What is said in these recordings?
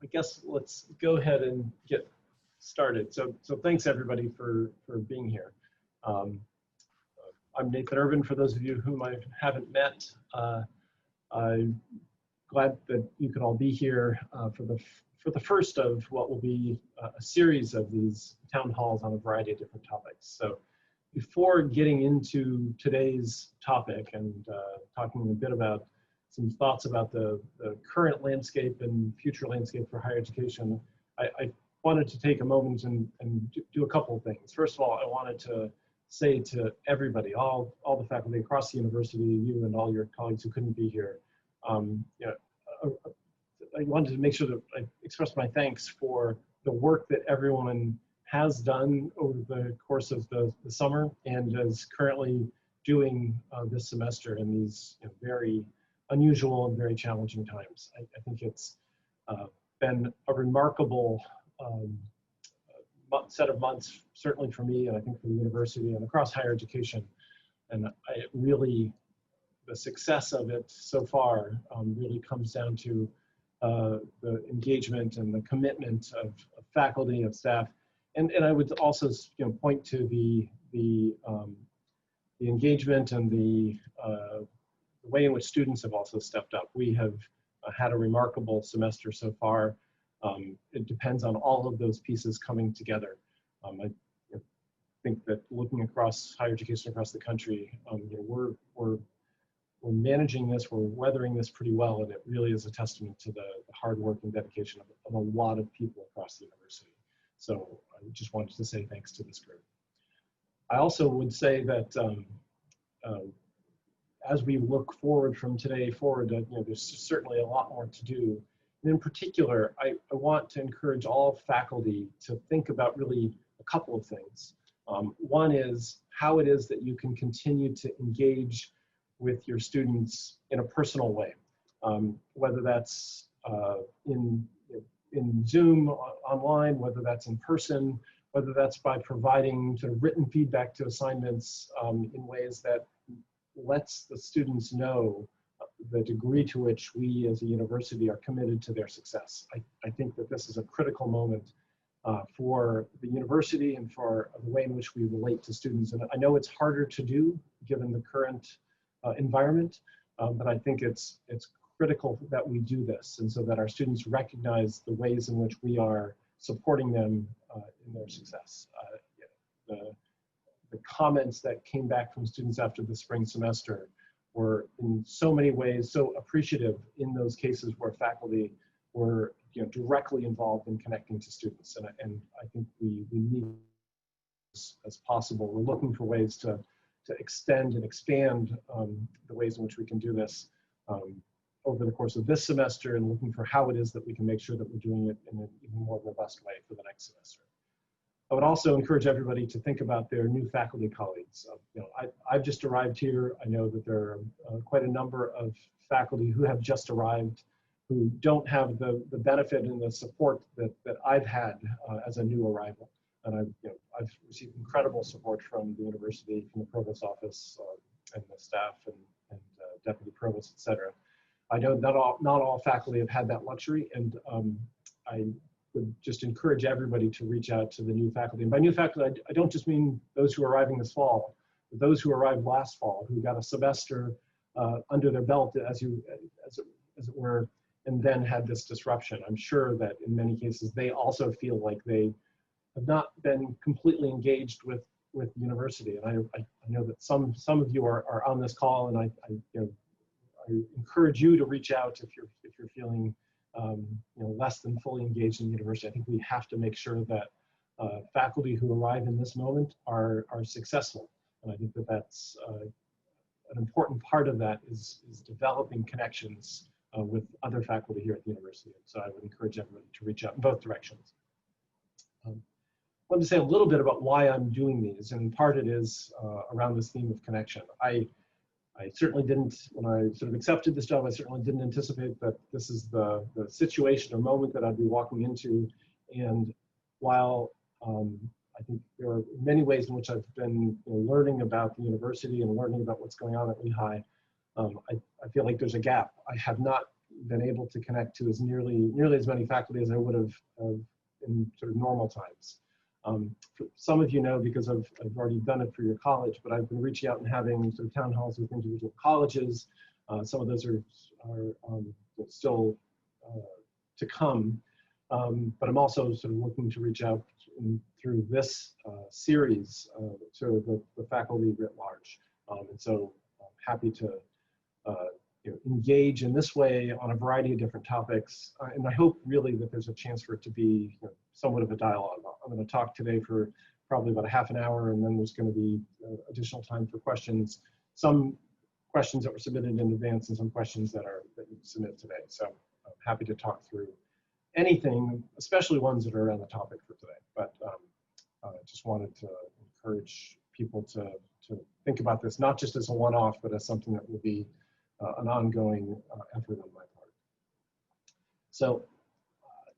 I guess let's go ahead and get started. So thanks everybody for being here. I'm Nathan Urban, for those of you whom I haven't met. I'm glad that you can all be here for the first of what will be a series of these town halls on a variety of different topics. So before getting into today's topic and talking a bit about some thoughts about the current landscape and future landscape for higher education, I wanted to take a moment and do a couple of things. First of all, I wanted to say to everybody, all the faculty across the university, you and all your colleagues who couldn't be here, I wanted to make sure that I express my thanks for the work that everyone has done over the course of the summer and is currently doing this semester in these very unusual and very challenging times. I think it's been a remarkable set of months, certainly for me, and I think for the university and across higher education. And the success of it so far really comes down to the engagement and the commitment of faculty, of staff. And I would also point to the engagement and the way in which students have also stepped up. We have had a remarkable semester so far. It depends on all of those pieces coming together. I think that looking across higher education across the country, we're managing this, we're weathering this pretty well, and it really is a testament to the hard work and dedication of a lot of people across the university. So I just wanted to say thanks to this group. I also would say that as we look forward from today forward, there's certainly a lot more to do. And in particular, I want to encourage all faculty to think about really a couple of things. One is how it is that you can continue to engage with your students in a personal way, whether that's in Zoom online, whether that's in person, whether that's by providing sort of written feedback to assignments in ways that lets the students know the degree to which we as a university are committed to their success. I think that this is a critical moment for the university and for the way in which we relate to students. And I know it's harder to do given the current environment, but I think it's critical that we do this, and so that our students recognize the ways in which we are supporting them in their success. The comments that came back from students after the spring semester were in so many ways so appreciative in those cases where faculty were directly involved in connecting to students. And I think we need as possible. We're looking for ways to extend and expand the ways in which we can do this over the course of this semester, and looking for how it is that we can make sure that we're doing it in an even more robust way for the next semester. I would also encourage everybody to think about their new faculty colleagues. I've just arrived here. I know that there are quite a number of faculty who have just arrived who don't have the benefit and the support that I've had as a new arrival. And I've received incredible support from the university, from the provost office and the staff and deputy provost, et cetera. I know not all faculty have had that luxury, and I would just encourage everybody to reach out to the new faculty. And by new faculty, I don't just mean those who are arriving this fall, but those who arrived last fall, who got a semester under their belt, as it were, and then had this disruption. I'm sure that in many cases, they also feel like they have not been completely engaged with the university. And I know that some of you are on this call, and I encourage you to reach out if you're feeling less than fully engaged in the university. I think we have to make sure that faculty who arrive in this moment are successful. And I think that that's an important part of that is developing connections with other faculty here at the university. So I would encourage everybody to reach out in both directions. I wanted to say a little bit about why I'm doing these, and in part it is around this theme of connection. I certainly didn't, when I sort of accepted this job, I certainly didn't anticipate that this is the situation or moment that I'd be walking into. And while I think there are many ways in which I've been learning about the university and learning about what's going on at Lehigh, I feel like there's a gap. I have not been able to connect to nearly as many faculty as I would have in sort of normal times. Some of you know, because I've already done it for your college, but I've been reaching out and having sort of town halls with individual colleges. Some of those are still to come, but I'm also sort of looking to reach out through this series to the faculty writ large. And so I'm happy to engage in this way on a variety of different topics. And I hope really that there's a chance for it to be somewhat of a dialogue. I'm going to talk today for probably about a half an hour, and then there's going to be additional time for questions. Some questions that were submitted in advance and some questions that you submit today. So I'm happy to talk through anything, especially ones that are on the topic for today. But I just wanted to encourage people to think about this, not just as a one-off, but as something that will be an ongoing effort on my part. So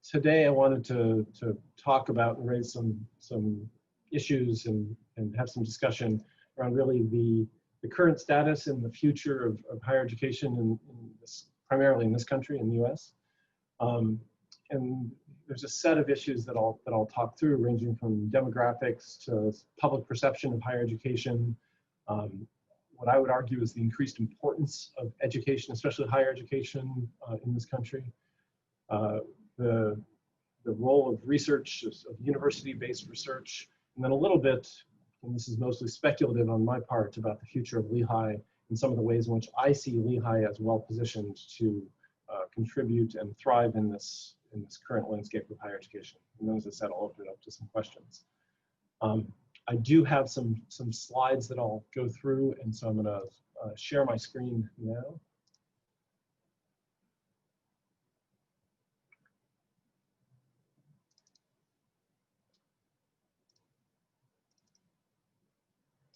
today I wanted to talk about and raise some issues and have some discussion around really the current status and the future of higher education primarily in this country, in the US. And there's a set of issues that I'll talk through, ranging from demographics to public perception of higher education, what I would argue is the increased importance of education, especially higher education in this country, the role of research, of university-based research, and then a little bit, and this is mostly speculative on my part, about the future of Lehigh and some of the ways in which I see Lehigh as well positioned to contribute and thrive in this current landscape of higher education. And then, as I said, I'll open it up to some questions. I do have some slides that I'll go through, and so I'm going to share my screen now.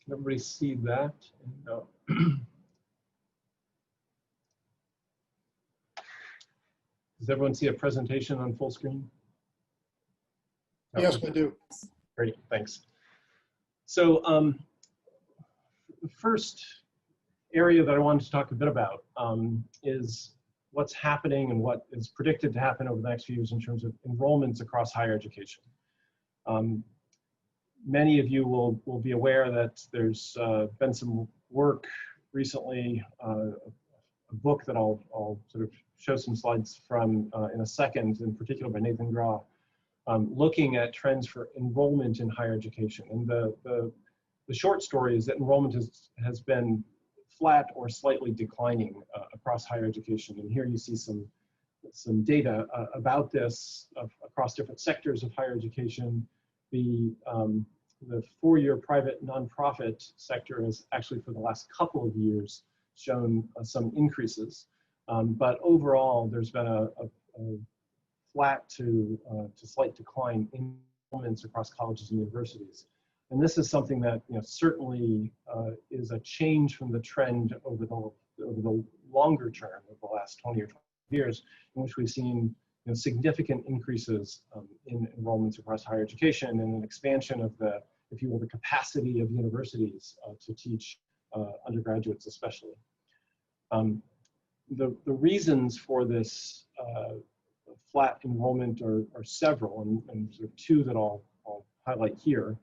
Can everybody see that? No. Does everyone see a presentation on full screen? No. Yes, I do. Great, thanks. So the first area that I wanted to talk a bit about is what's happening and what is predicted to happen over the next few years in terms of enrollments across higher education. Many of you will be aware that there's been some work recently, a book that I'll sort of show some slides from in a second, in particular by Nathan Graw, looking at trends for enrollment in higher education. And the short story is that enrollment has been flat or slightly declining across higher education. And here you see some data about this across different sectors of higher education. The four-year private nonprofit sector has actually, for the last couple of years, shown some increases. But overall, there's been a flat to slight decline in enrollments across colleges and universities. And this is something that certainly is a change from the trend over the longer term of the last 20 or 25 years, in which we've seen significant increases in enrollments across higher education and an expansion of the, if you will, the capacity of universities to teach undergraduates especially. The reasons for this flat enrollment are several, and sort of two that I'll highlight here.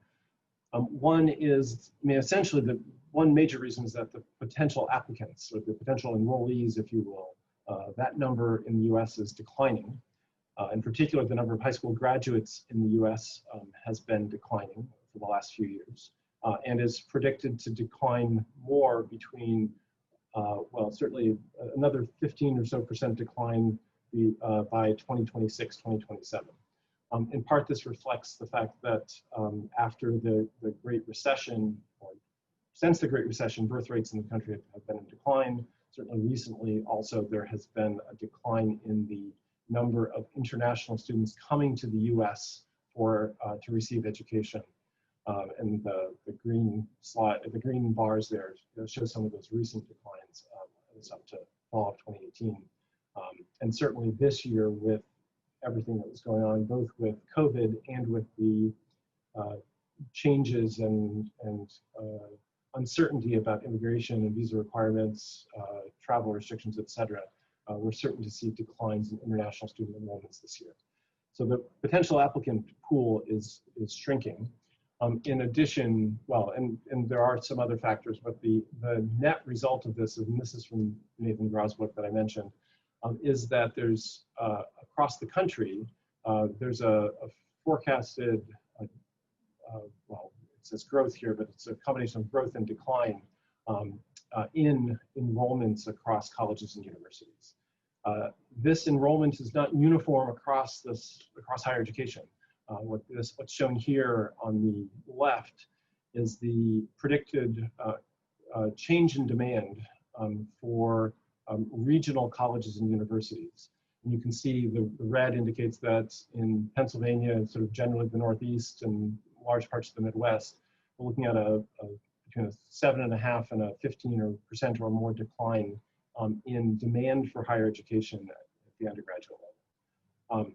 One is, essentially one major reason is that the potential applicants, or the potential enrollees, if you will, that number in the US is declining. In particular, the number of high school graduates in the US has been declining for the last few years, and is predicted to decline more between, well, certainly another 15% or so decline by 2026, 2027. In part, this reflects the fact that after the Great Recession, or since the Great Recession, birth rates in the country have been in decline. Certainly recently, also, there has been a decline in the number of international students coming to the US to receive education. And the green bars there show some of those recent declines. It's up to fall of 2018. And certainly this year, with everything that was going on, both with COVID and with the changes and uncertainty about immigration and visa requirements, travel restrictions, et cetera, we're certain to see declines in international student enrollments this year. So the potential applicant pool is shrinking. In addition, well, and there are some other factors, but the net result of this, and this is from Nathan Grau's book that I mentioned, is that there's, across the country, there's a forecasted, well, it says growth here, but it's a combination of growth and decline in enrollments across colleges and universities. This enrollment is not uniform across higher education. What's shown here on the left is the predicted change in demand for regional colleges and universities. And you can see the red indicates that in Pennsylvania, sort of generally the Northeast and large parts of the Midwest, we're looking at between a 7.5% and a 15% or more decline in demand for higher education at the undergraduate level.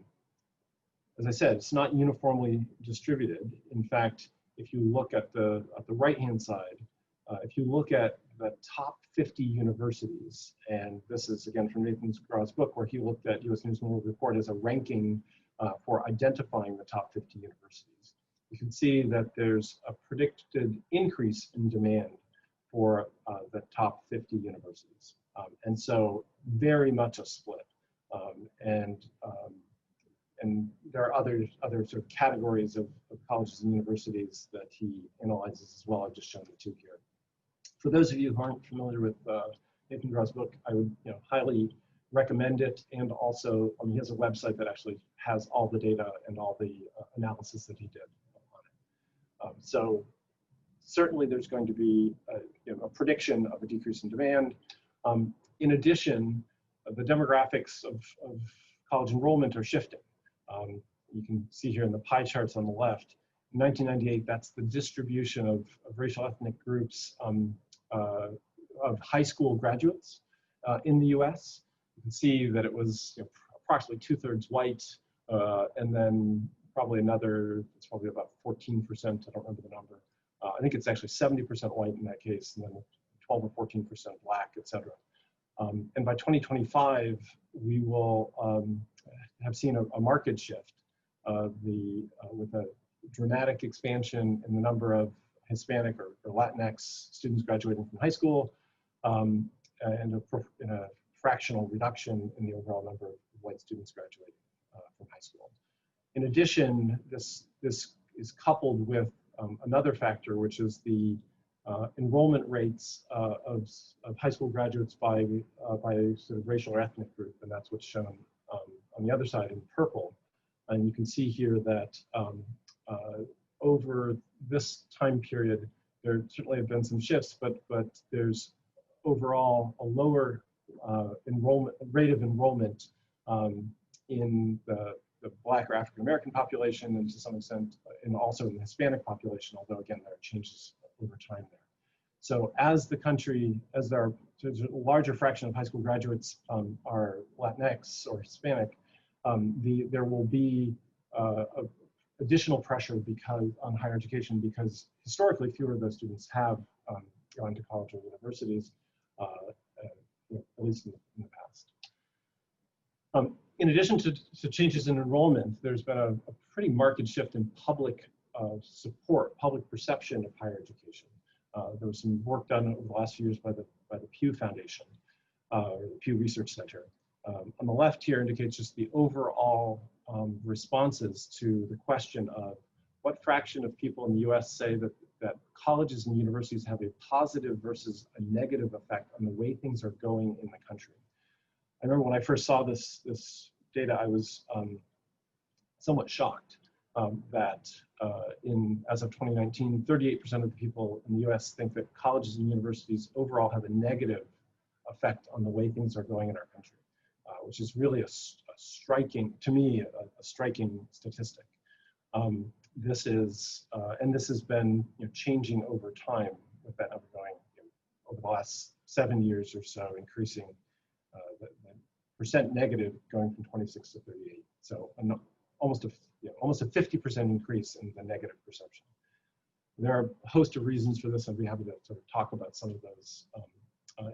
As I said, it's not uniformly distributed. In fact, if you look at the right-hand side, if you look at the top 50 universities, and this is again from Nathan Grau's book, where he looked at U.S. News and World Report as a ranking for identifying the top 50 universities, you can see that there's a predicted increase in demand for the top 50 universities. And so very much a split. And there are other sort of categories of colleges and universities that he analyzes as well. I've just shown the two here. For those of you who aren't familiar with Nathan Grau's book, I would highly recommend it. And also, he has a website that actually has all the data and all the analysis that he did on it. So certainly there's going to be a prediction of a decrease in demand. In addition, the demographics of college enrollment are shifting. You can see here in the pie charts on the left, in 1998, that's the distribution of racial ethnic groups of high school graduates in the US. You can see that it was approximately 2/3 white, and then probably another, it's probably about 14%, I don't remember the number. I think it's actually 70% white in that case, and then 12 or 14% black, et cetera. And by 2025, we will have seen a market shift with a dramatic expansion in the number of Hispanic or Latinx students graduating from high school, and a fractional reduction in the overall number of white students graduating from high school. In addition, this is coupled with another factor, which is the enrollment rates of high school graduates by sort of racial or ethnic group, and that's what's shown on the other side in purple. And you can see here that over this time period, there certainly have been some shifts, but there's overall a lower rate of enrollment in the Black or African American population, and to some extent, and also in the Hispanic population, although again, there are changes over time there. So as there's a larger fraction of high school graduates are Latinx or Hispanic, there will be additional pressure on higher education, because historically fewer of those students have gone to college or universities, at least in the past. In addition to changes in enrollment, there's been a pretty marked shift in public support, public perception of higher education. There was some work done over the last few years by the Pew Foundation, or the Pew Research Center. On the left here indicates just the overall responses to the question of what fraction of people in the US say that colleges and universities have a positive versus a negative effect on the way things are going in the country. I remember when I first saw this data, I was somewhat shocked that as of 2019, 38% of the people in the US think that colleges and universities overall have a negative effect on the way things are going in our country, which is really a striking, to me, a striking statistic. This has been changing over time, with that number going over the last 7 years or so, increasing the percent negative going from 26 to 38. So almost a 50% increase in the negative perception. There are a host of reasons for this. I'd be happy to sort of talk about some of those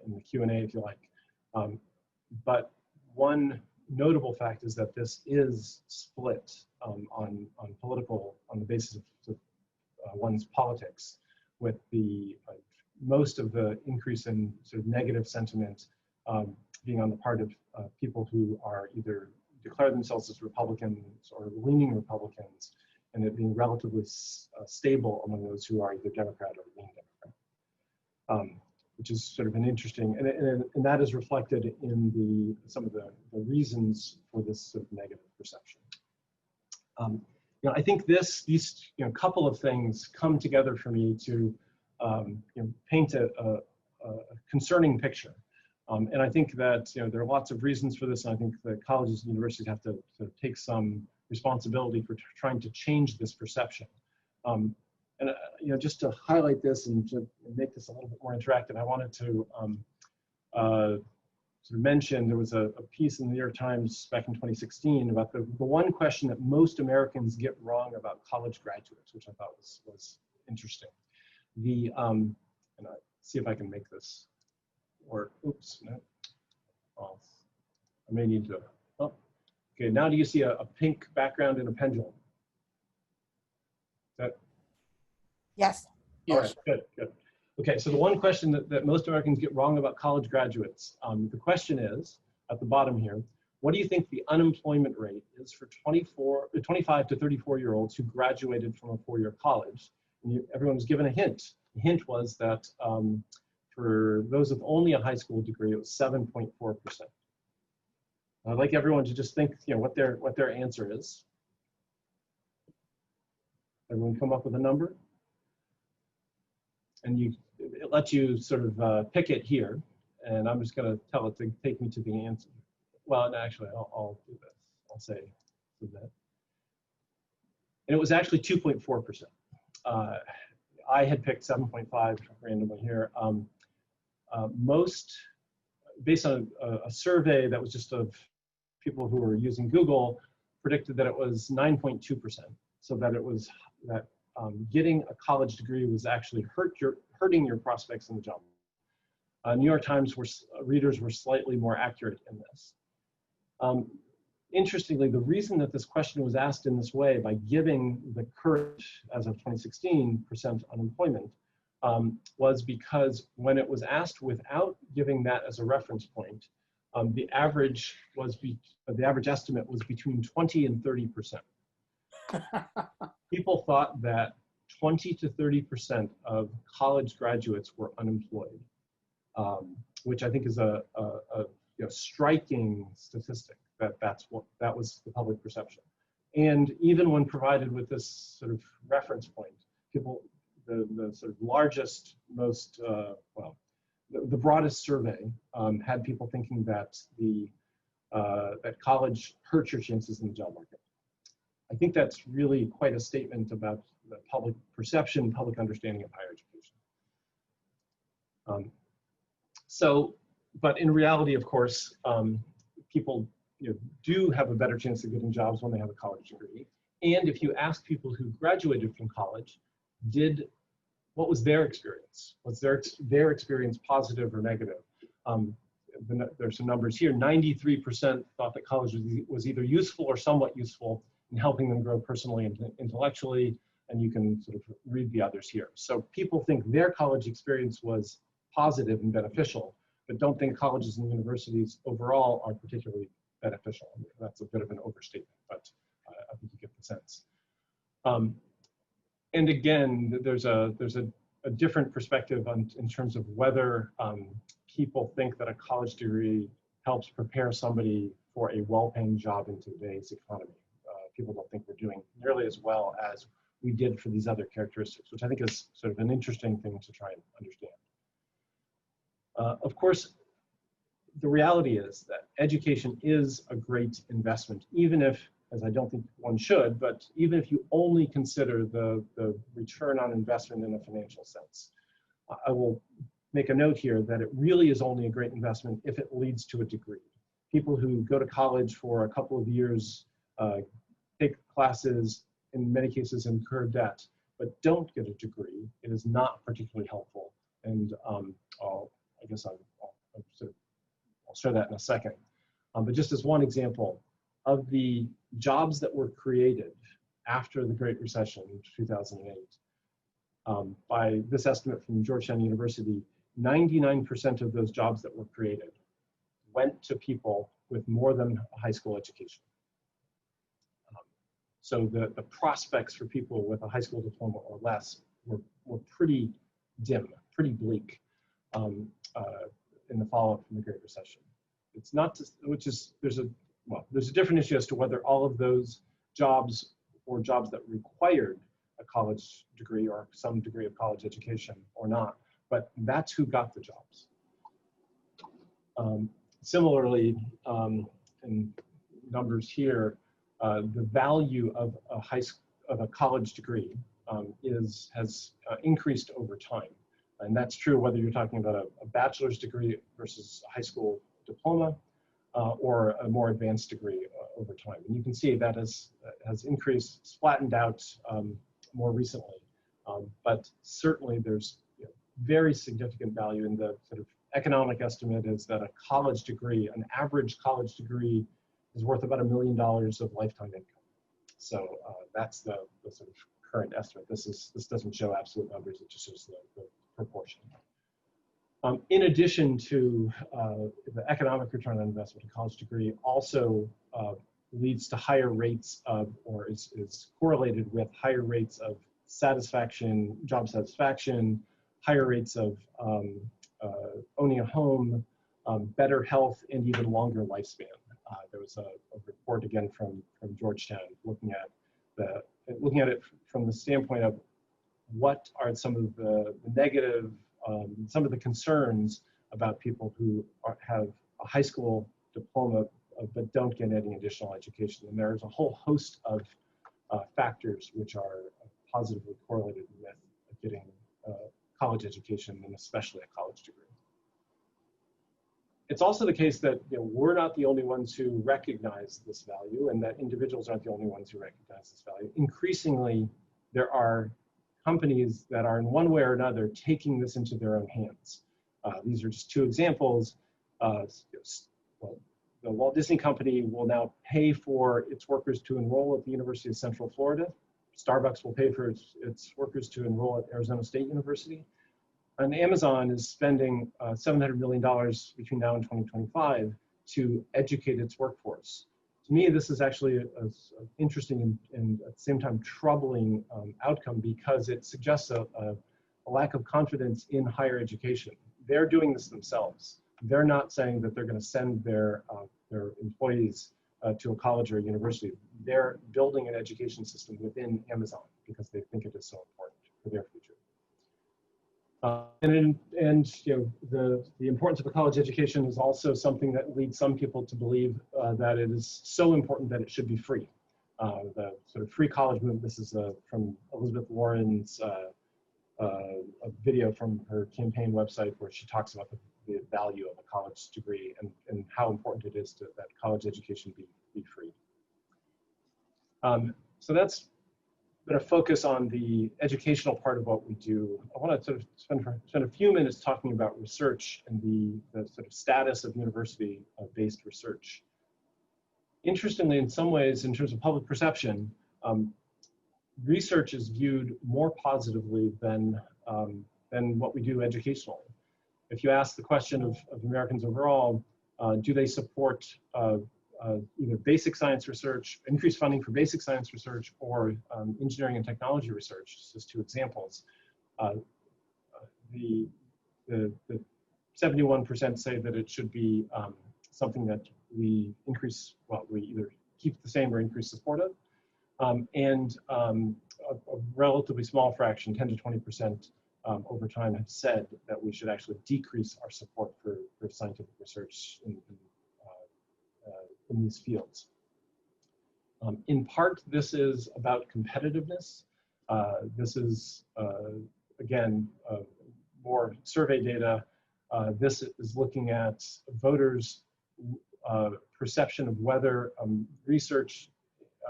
in the Q&A if you like. But one notable fact is that this is split on the basis of one's politics, with the most of the increase in sort of negative sentiment being on the part of people who are either declare themselves as Republicans or leaning Republicans, and it being relatively stable among those who are either Democrat or leaning Democrat, which is sort of an interesting, and that is reflected in some of the reasons for this sort of negative perception. I think these couple of things come together for me to paint a concerning picture. And I think that there are lots of reasons for this, and I think the colleges and universities have to sort of take some responsibility for trying to change this perception. And just to highlight this and to make this a little bit more interactive, I wanted to sort of mention there was a piece in the New York Times back in 2016 about the one question that most Americans get wrong about college graduates, which I thought was interesting. And I see if I can make this work. Oops, no. Oh, I may need to. Oh, okay. Now do you see a pink background and a pendulum? Is that? Yes. All right, good. Okay, so the one question that most Americans get wrong about college graduates, the question is, at the bottom here, what do you think the unemployment rate is for 25 to 34-year-olds who graduated from a four-year college? And everyone was given a hint. The hint was that for those with only a high school degree, it was 7.4%. I'd like everyone to just think, what their answer is. Everyone come up with a number. And it lets you sort of pick it here, and I'm just going to tell it to take me to the answer. Well, actually, I'll do this. I'll say submit. And it was actually 2.4%. I had picked 7.5 randomly here. Most, based on a survey that was just of people who were using Google, predicted that it was 9.2%. So that it was that getting a college degree was actually hurting your prospects in the job. New York Times readers were slightly more accurate in this. Interestingly, the reason that this question was asked in this way, by giving the current, as of 2016, % unemployment, was because when it was asked without giving that as a reference point, the average estimate was between 20 and 30%. People thought that 20 to 30% of college graduates were unemployed, which I think is a striking statistic. That was the public perception. And even when provided with this sort of reference point, people, the sort of largest, most the broadest survey had people thinking that that college hurts your chances in the job market. I think that's really quite a statement about the public perception, public understanding of higher education. But in reality, of course, people do have a better chance of getting jobs when they have a college degree. And if you ask people who graduated from college, what was their experience? Was their experience positive or negative? There's some numbers here. 93% thought that college was either useful or somewhat useful in helping them grow personally and intellectually, and you can sort of read the others here. So people think their college experience was positive and beneficial, but don't think colleges and universities overall are particularly beneficial. I mean, that's a bit of an overstatement, but I think you get the sense. And again, there's a different perspective in terms of whether people think that a college degree helps prepare somebody for a well-paying job in today's economy. People don't think we're doing nearly as well as we did for these other characteristics, which I think is sort of an interesting thing to try and understand. Of course, the reality is that education is a great investment, even if, as I don't think one should, but even if you only consider the return on investment in a financial sense. I will make a note here that it really is only a great investment if it leads to a degree. People who go to college for a couple of years, take classes, in many cases incur debt, but don't get a degree, it is not particularly helpful. And I'll share that in a second. But just as one example, of the jobs that were created after the Great Recession in 2008, by this estimate from Georgetown University, 99% of those jobs that were created went to people with more than a high school education. So the prospects for people with a high school diploma or less were pretty dim, pretty bleak in the fallout from the Great Recession. It's not just, there's a different issue as to whether all of those jobs or jobs that required a college degree or some degree of college education or not, but that's who got the jobs. Similarly, in numbers here, the value of a college degree has increased over time. And that's true whether you're talking about a bachelor's degree versus a high school diploma or a more advanced degree over time. And you can see that has increased, flattened out more recently. But certainly there's very significant value in the sort of economic estimate is that a college degree, an average college degree, is worth about $1 million of lifetime income. So that's the sort of current estimate. This doesn't show absolute numbers, it just shows the proportion. In addition to the economic return on investment, a college degree also leads to higher rates of, or is correlated with higher rates of satisfaction, job satisfaction, higher rates of owning a home, better health, and even longer lifespan. There was a report again from Georgetown looking at it from the standpoint of what are some of the negative, some of the concerns about people who have a high school diploma but don't get any additional education. And there's a whole host of factors which are positively correlated with getting college education, and especially a college degree. It's also the case that we're not the only ones who recognize this value, and that individuals aren't the only ones who recognize this value. Increasingly, there are companies that are in one way or another taking this into their own hands. These are just two examples. The Walt Disney Company will now pay for its workers to enroll at the University of Central Florida. Starbucks will pay for its workers to enroll at Arizona State University. And Amazon is spending $700 million between now and 2025 to educate its workforce. To me, this is actually an interesting and at the same time troubling outcome, because it suggests a lack of confidence in higher education. They're doing this themselves. They're not saying that they're going to send their employees to a college or a university. They're building an education system within Amazon because they think it is so important for their future. The importance of a college education is also something that leads some people to believe that it is so important that it should be free. The sort of free college movement, this is from Elizabeth Warren's a video from her campaign website where she talks about the value of a college degree and how important it is that college education be free. So that's going to focus on the educational part of what we do. I want to sort of spend a few minutes talking about research and the sort of status of university-based research. Interestingly, in some ways, in terms of public perception, research is viewed more positively than what we do educationally. If you ask the question of Americans overall, do they support either basic science research, increased funding for basic science research, or engineering and technology research, just two examples, the 71% say that it should be something that we increase, we either keep the same or increase support of, and a relatively small fraction, 10 to 20%, over time have said that we should actually decrease our support for scientific research in these fields. In part, this is about competitiveness. This is, again, more survey data. This is looking at voters' perception of whether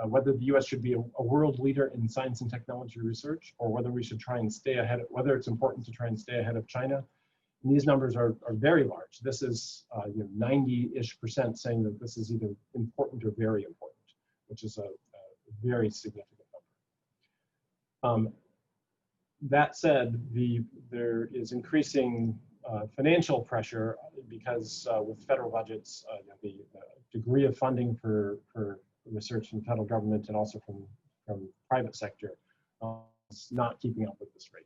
whether the US should be a world leader in science and technology research, or whether we should try and stay ahead, whether it's important to try and stay ahead of China. And these numbers are very large. This is 90-ish% saying that this is either important or very important, which is a very significant number. That said, there is increasing financial pressure because with federal budgets, the degree of funding for research from the federal government and also from private sector is not keeping up with this rate.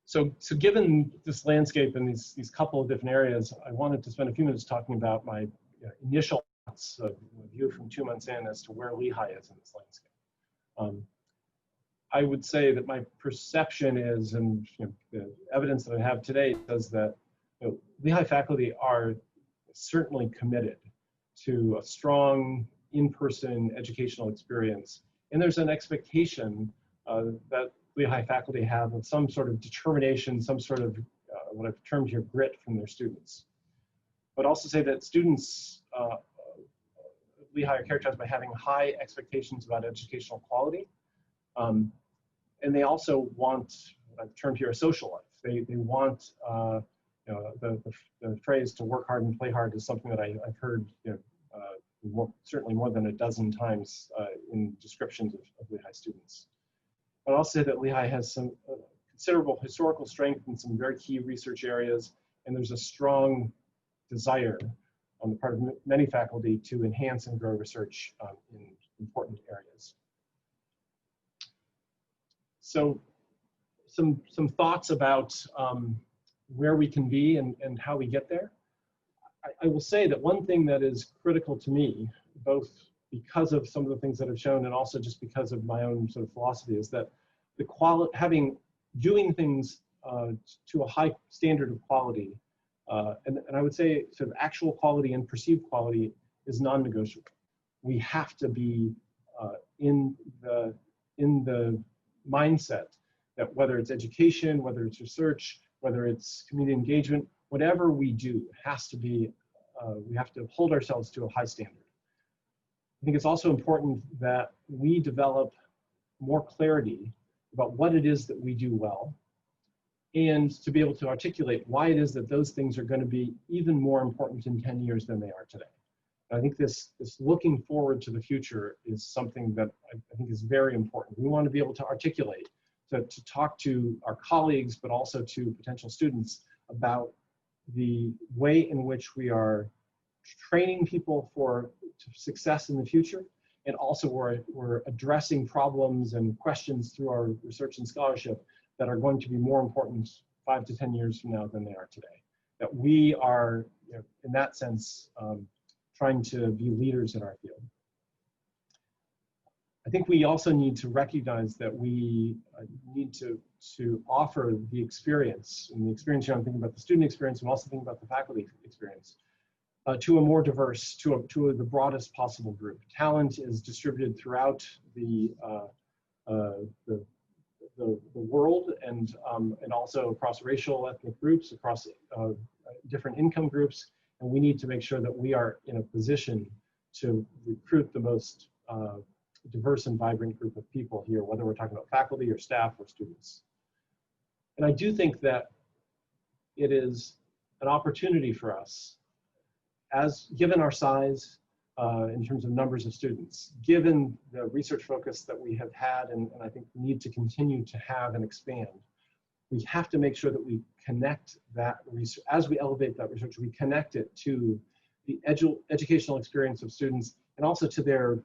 So given this landscape and these couple of different areas, I wanted to spend a few minutes talking about my initial thoughts, view from 2 months in as to where Lehigh is in this landscape. I would say that my perception is, and the evidence that I have today says that Lehigh faculty are certainly committed to a strong in-person educational experience, and there's an expectation that Lehigh faculty have of some sort of determination, some sort of what I've termed here grit from their students. But also say that students at Lehigh are characterized by having high expectations about educational quality. And they also want, what I've termed here, a social life. They want, the phrase to work hard and play hard is something that I've heard certainly more than a dozen times in descriptions of Lehigh students. But I'll say that Lehigh has some considerable historical strength in some very key research areas, and there's a strong desire on the part of many faculty to enhance and grow research in important areas. So some thoughts about where we can be and how we get there. I will say that one thing that is critical to me, both because of some of the things that I've shown and also just because of my own sort of philosophy, is that doing things to a high standard of quality, and I would say sort of actual quality and perceived quality is non-negotiable. We have to be in the mindset that whether it's education, whether it's research, whether it's community engagement, whatever we do has to be, we have to hold ourselves to a high standard. I think it's also important that we develop more clarity about what it is that we do well, and to be able to articulate why it is that those things are going to be even more important in 10 years than they are today. I think this looking forward to the future is something that I think is very important. We want to be able to articulate, to talk to our colleagues, but also to potential students about the way in which we are training people for success in the future, and also we're addressing problems and questions through our research and scholarship that are going to be more important 5 to 10 years from now than they are today. That we are, in that sense, trying to be leaders in our field. I think we also need to recognize that we need to offer the experience, and the experience here I'm thinking about the student experience, I'm also thinking about the faculty experience, to a more diverse, to the broadest possible group. Talent is distributed throughout the world, and also across racial, ethnic groups, across different income groups, and we need to make sure that we are in a position to recruit the most diverse and vibrant group of people here, whether we're talking about faculty or staff or students. And I do think that it is an opportunity for us, given our size in terms of numbers of students, given the research focus that we have had and I think need to continue to have and expand, we have to make sure that we connect that research, as we elevate that research, we connect it to the educational experience of students and also to their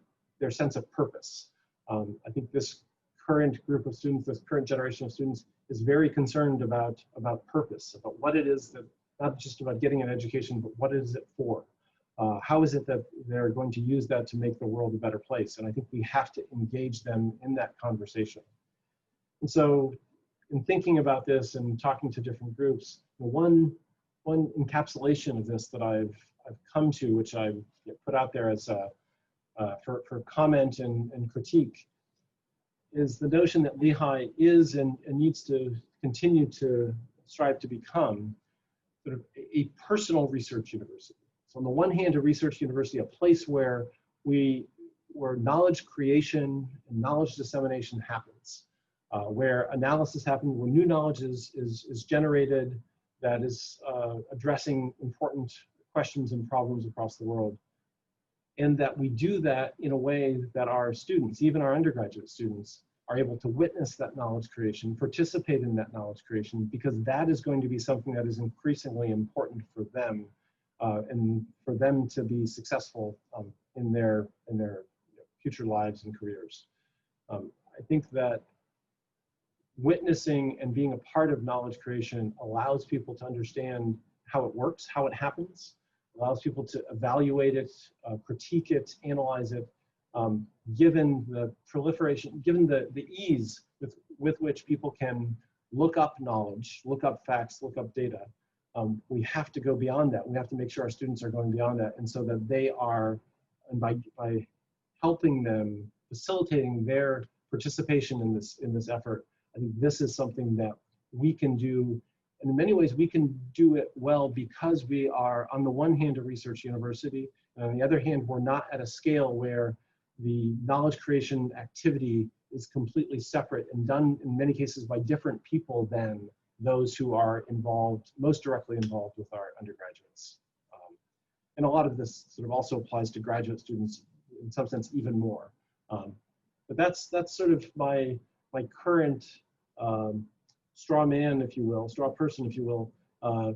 sense of purpose. I think this current group of students, this current generation of students is very concerned about purpose, about what it is that, not just about getting an education, but what is it for? How is it that they're going to use that to make the world a better place? And I think we have to engage them in that conversation. And so in thinking about this and talking to different groups, one encapsulation of this that I've come to, which I've put out there as for comment and critique, is the notion that Lehigh is and needs to continue to strive to become sort of a personal research university. So on the one hand, a research university, a place where knowledge creation and knowledge dissemination happens. where analysis happens, where new knowledge is generated that is addressing important questions and problems across the world. And that we do that in a way that our students, even our undergraduate students, are able to witness that knowledge creation, participate in that knowledge creation, because that is going to be something that is increasingly important for them, and for them to be successful in their future lives and careers. I think that witnessing and being a part of knowledge creation allows people to understand how it works, how it happens, allows people to evaluate it, critique it, analyze it, given the proliferation, given the ease with which people can look up knowledge, look up facts, look up data. We have to go beyond that. We have to make sure our students are going beyond that, and so that they are, and by helping them, facilitating their participation in this effort, I think this is something that we can do. And in many ways, we can do it well because we are, on the one hand, a research university, and on the other hand, we're not at a scale where the knowledge creation activity is completely separate and done in many cases by different people than those who are involved, most directly involved with our undergraduates. And a lot of this sort of also applies to graduate students in some sense even more. But that's sort of my current straw man, if you will, straw person, if you will,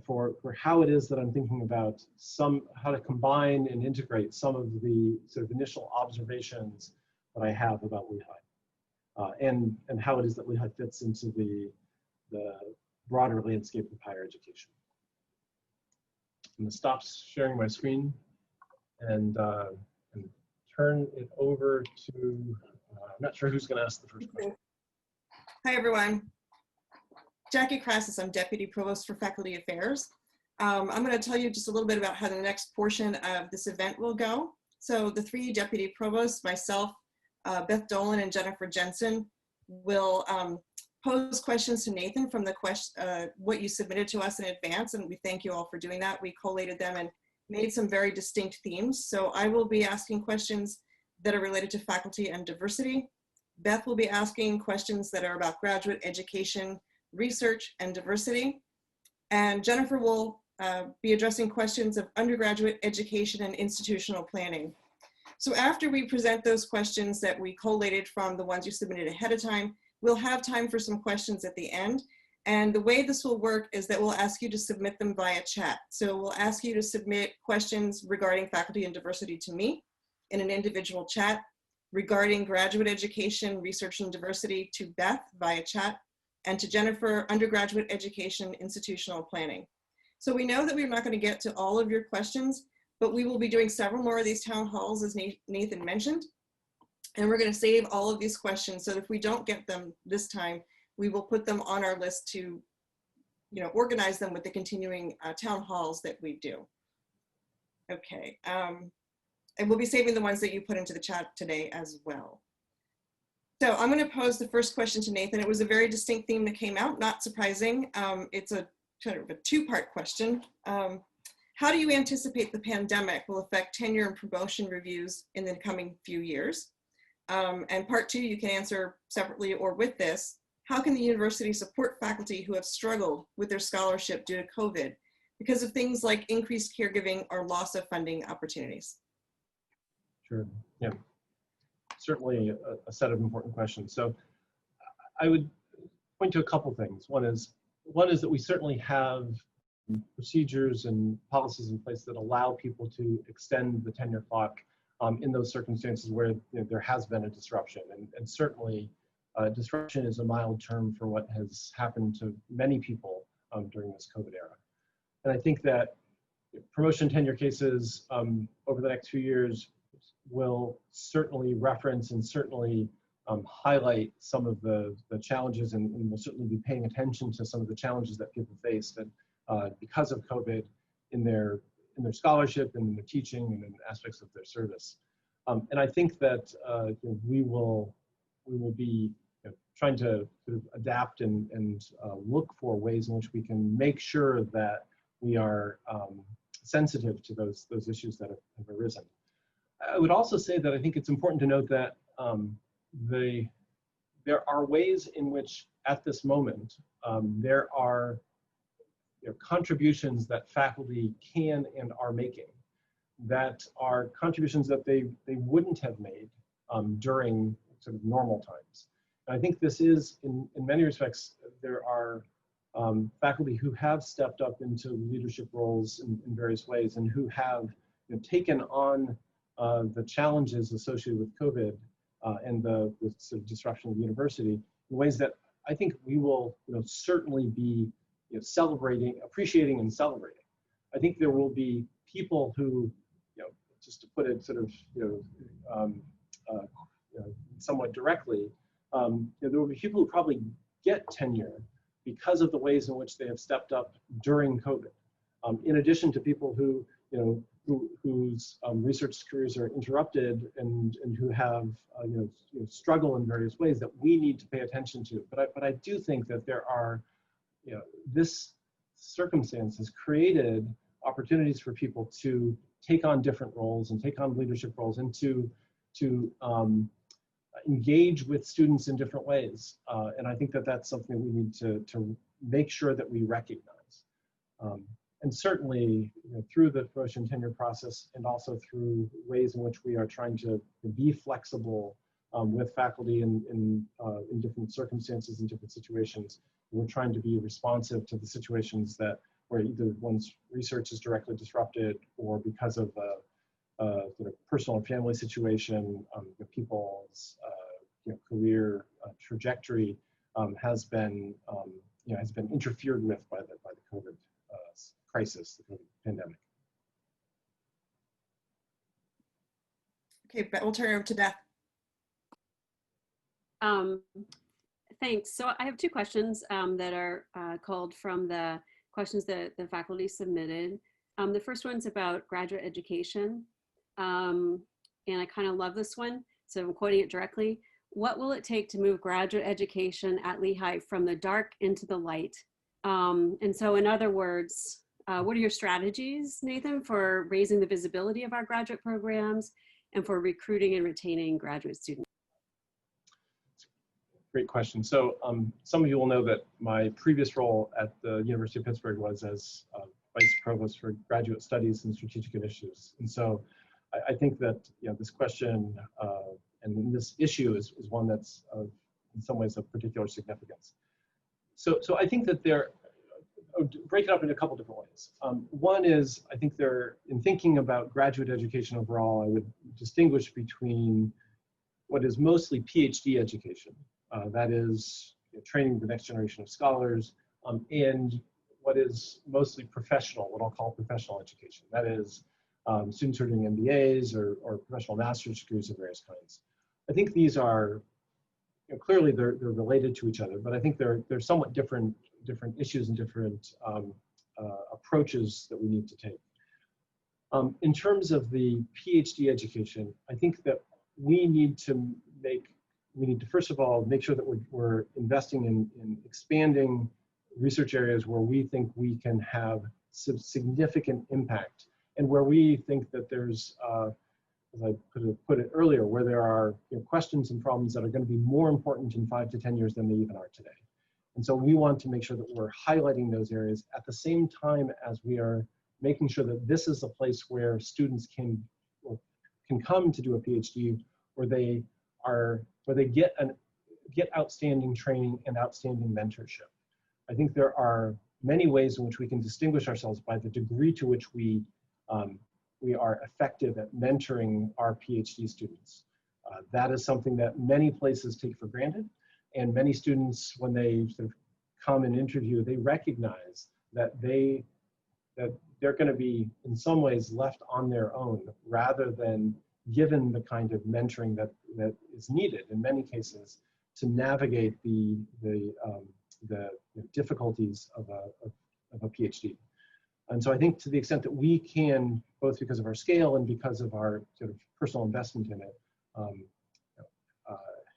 for how it is that I'm thinking about how to combine and integrate some of the sort of initial observations that I have about Lehigh, and how it is that Lehigh fits into the broader landscape of higher education. I'm going to stop sharing my screen and turn it over to, I'm not sure who's going to ask the first question. Hi, everyone. Jackie Krasas, I'm Deputy Provost for Faculty Affairs. I'm going to tell you just a little bit about how the next portion of this event will go. So the three Deputy Provosts, myself, Beth, Dolan, and Jensen, will pose questions to Nathan from what you submitted to us in advance, and we thank you all for doing that. We collated them and made some very distinct themes. So I will be asking questions that are related to faculty and diversity. Beth will be asking questions that are about graduate education, research, and diversity. And Jennifer will be addressing questions of undergraduate education and institutional planning. So after we present those questions that we collated from the ones you submitted ahead of time, we'll have time for some questions at the end. And the way this will work is that we'll ask you to submit them via chat. So we'll ask you to submit questions regarding faculty and diversity to me in an individual chat, regarding graduate education, research, and diversity to Beth via chat, and to Jennifer, undergraduate education, institutional planning. So we know that we're not going to get to all of your questions, but we will be doing several more of these town halls, as Nathan mentioned. And we're going to save all of these questions, so that if we don't get them this time, we will put them on our list to, organize them with the continuing town halls that we do. Okay, and we'll be saving the ones that you put into the chat today as well. So I'm going to pose the first question to Nathan. It was a very distinct theme that came out, not surprising. It's a kind of a two-part question. How do you anticipate the pandemic will affect tenure and promotion reviews in the coming few years? And part two, you can answer separately or with this. How can the university support faculty who have struggled with their scholarship due to COVID because of things like increased caregiving or loss of funding opportunities? Sure, yeah. Certainly a set of important questions. So I would point to a couple things. One is that we certainly have procedures and policies in place that allow people to extend the tenure clock in those circumstances where there has been a disruption. And certainly disruption is a mild term for what has happened to many people during this COVID era. And I think that promotion tenure cases over the next few years will certainly reference and certainly highlight some of the challenges, and we'll certainly be paying attention to some of the challenges that people faced because of COVID in their scholarship and in their teaching and in aspects of their service. And I think that we will be trying to sort of adapt and look for ways in which we can make sure that we are sensitive to those issues that have arisen. I would also say that I think it's important to note that the there are ways in which, at this moment, there are contributions that faculty can and are making that are contributions that they wouldn't have made during sort of normal times. And I think this is, in many respects, there are faculty who have stepped up into leadership roles in various ways and who have taken on the challenges associated with COVID and the sort of disruption of the university in ways that I think we will certainly be celebrating, appreciating and celebrating. I think there will be people who, just to put it sort of somewhat directly, there will be people who probably get tenure because of the ways in which they have stepped up during COVID. In addition to people who, whose research careers are interrupted and who have, struggle in various ways that we need to pay attention to. But I do think that there are, this circumstance has created opportunities for people to take on different roles and take on leadership roles and to engage with students in different ways. And I think that that's something we need to make sure that we recognize. And certainly through the promotion tenure process and also through ways in which we are trying to be flexible with faculty in different circumstances and different situations. We're trying to be responsive to the situations that where either one's research is directly disrupted or because of sort of personal and family situation, people's career trajectory has been interfered with by the COVID crisis, the COVID pandemic. Okay, we'll turn it over to Beth. Thanks. So I have two questions that are called from the questions that the faculty submitted. The first one's about graduate education. And I kind of love this one, so I'm quoting it directly. What will it take to move graduate education at Lehigh from the dark into the light? And so in other words, what are your strategies, Nathan, for raising the visibility of our graduate programs and for recruiting and retaining graduate students? Great question. So some of you will know that my previous role at the University of Pittsburgh was as Vice Provost for Graduate Studies and Strategic Initiatives. And so I think that this question and this issue is one that's in some ways of particular significance. So I think that break it up in a couple different ways. One is, I think in thinking about graduate education overall, I would distinguish between what is mostly PhD education, that is training the next generation of scholars, and what is mostly professional, what I'll call professional education. That is students who are doing MBAs or professional master's degrees of various kinds. I think these are, clearly they're related to each other, but I think they're somewhat different issues and different approaches that we need to take. In terms of the PhD education, I think that we need to first of all make sure that we're investing in expanding research areas where we think we can have significant impact and where we think that there's, as I put it earlier, where there are questions and problems that are going to be more important in 5 to 10 years than they even are today. And so we want to make sure that we're highlighting those areas at the same time as we are making sure that this is a place where students can come to do a PhD, where they get outstanding training and outstanding mentorship. I think there are many ways in which we can distinguish ourselves by the degree to which we are effective at mentoring our PhD students. That is something that many places take for granted, and many students, when they sort of come and interview, they recognize that they're going to be in some ways left on their own rather than given the kind of mentoring that is needed in many cases to navigate the difficulties of a PhD. And so I think to the extent that we can, both because of our scale and because of our sort of personal investment in it,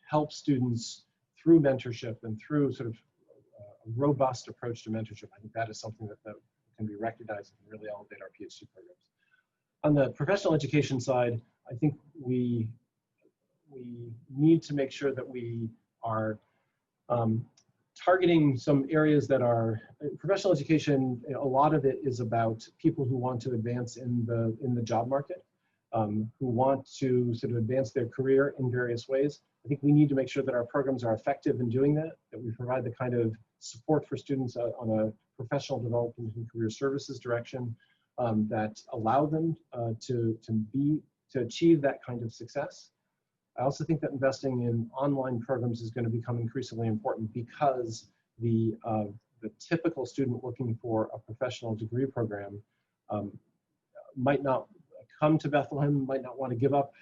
help students through mentorship and through sort of a robust approach to mentorship, I think that is something that can be recognized and really elevate our PhD programs. On the professional education side, I think we need to make sure that we are targeting some areas that are professional education. A lot of it is about people who want to advance in the job market, who want to sort of advance their career in various ways. I think we need to make sure that our programs are effective in doing that, that we provide the kind of support for students on a professional development and career services direction that allow them to achieve that kind of success. I also think that investing in online programs is going to become increasingly important because the typical student looking for a professional degree program might not come to Bethlehem, might not want to give up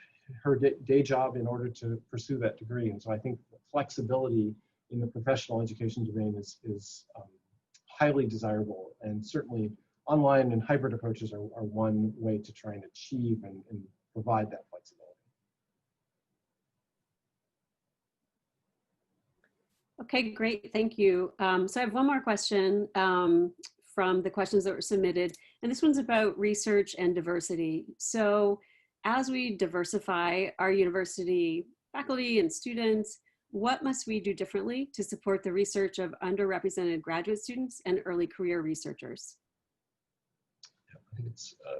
her day job in order to pursue that degree. And so I think flexibility in the professional education domain is highly desirable, and certainly online and hybrid approaches are one way to try and achieve and provide that flexibility. Okay, great, thank you. So I have one more question from the questions that were submitted, and this one's about research and diversity. So as we diversify our university faculty and students, what must we do differently to support the research of underrepresented graduate students and early career researchers? I think it's a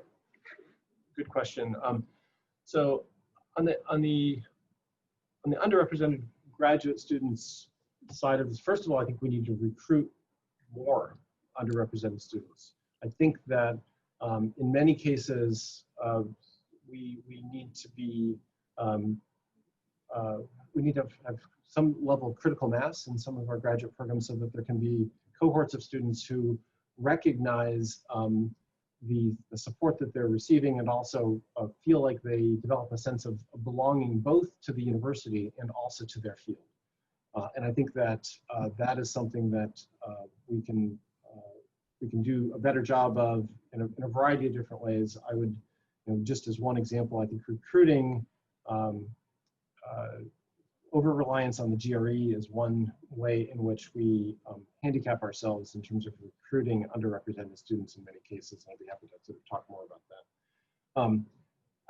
good question. So on the underrepresented graduate students side of this, first of all, I think we need to recruit more underrepresented students. I think that in many cases, we need to be, we need to have some level of critical mass in some of our graduate programs so that there can be cohorts of students who recognize the support that they're receiving and also feel like they develop a sense of belonging both to the university and also to their field. And I think that that is something that we can do a better job of in a variety of different ways. I would, just as one example, I think recruiting, over-reliance on the GRE is one way in which we handicap ourselves in terms of recruiting underrepresented students in many cases. And I'd be happy to sort of talk more about that.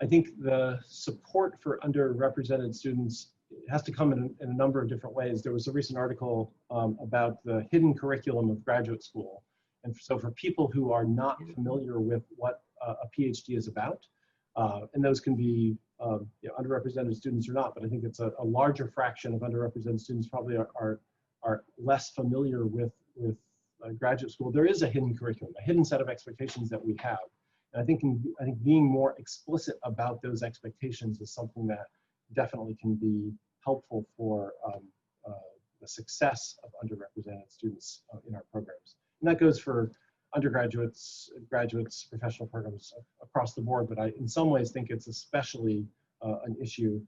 I think the support for underrepresented students has to come in a number of different ways. There was a recent article about the hidden curriculum of graduate school. And so for people who are not familiar with what a PhD is about, and those can be underrepresented students or not, but I think it's a larger fraction of underrepresented students probably are less familiar with graduate school. There is a hidden curriculum, a hidden set of expectations that we have. And I think being more explicit about those expectations is something that definitely can be helpful for the success of underrepresented students in our programs. And that goes for undergraduates, graduates, professional programs across the board, but I in some ways think it's especially an issue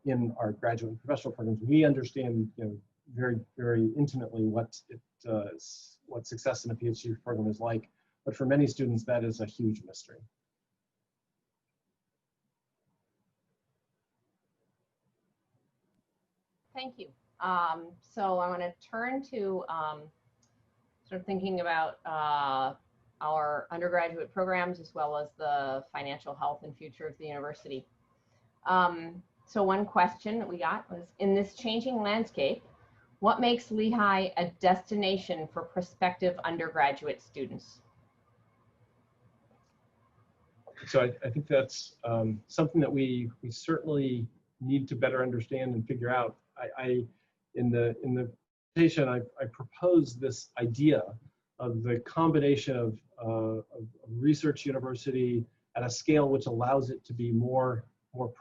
in our graduate and professional programs. We understand very, very intimately what success in a PhD program is like, but for many students that is a huge mystery. Thank you. So I want to turn to sort of thinking about our undergraduate programs as well as the financial health and future of the university. So one question that we got was, in this changing landscape, what makes Lehigh a destination for prospective undergraduate students? So I think that's something that we certainly need to better understand and figure out. In the presentation, I proposed this idea of the combination of research university at a scale which allows it to be more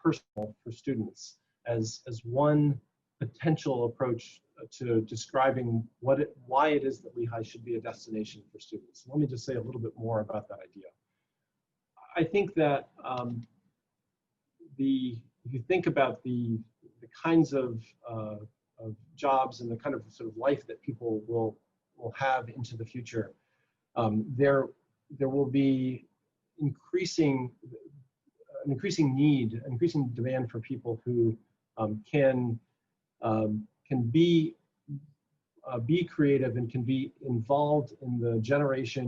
personal for students as one potential approach to describing why it is that Lehigh should be a destination for students. Let me just say a little bit more about that idea. I think that if you think about the kinds of jobs and the kind of sort of life that people will have into the future, there will be an increasing need, increasing demand for people who can be creative and can be involved in the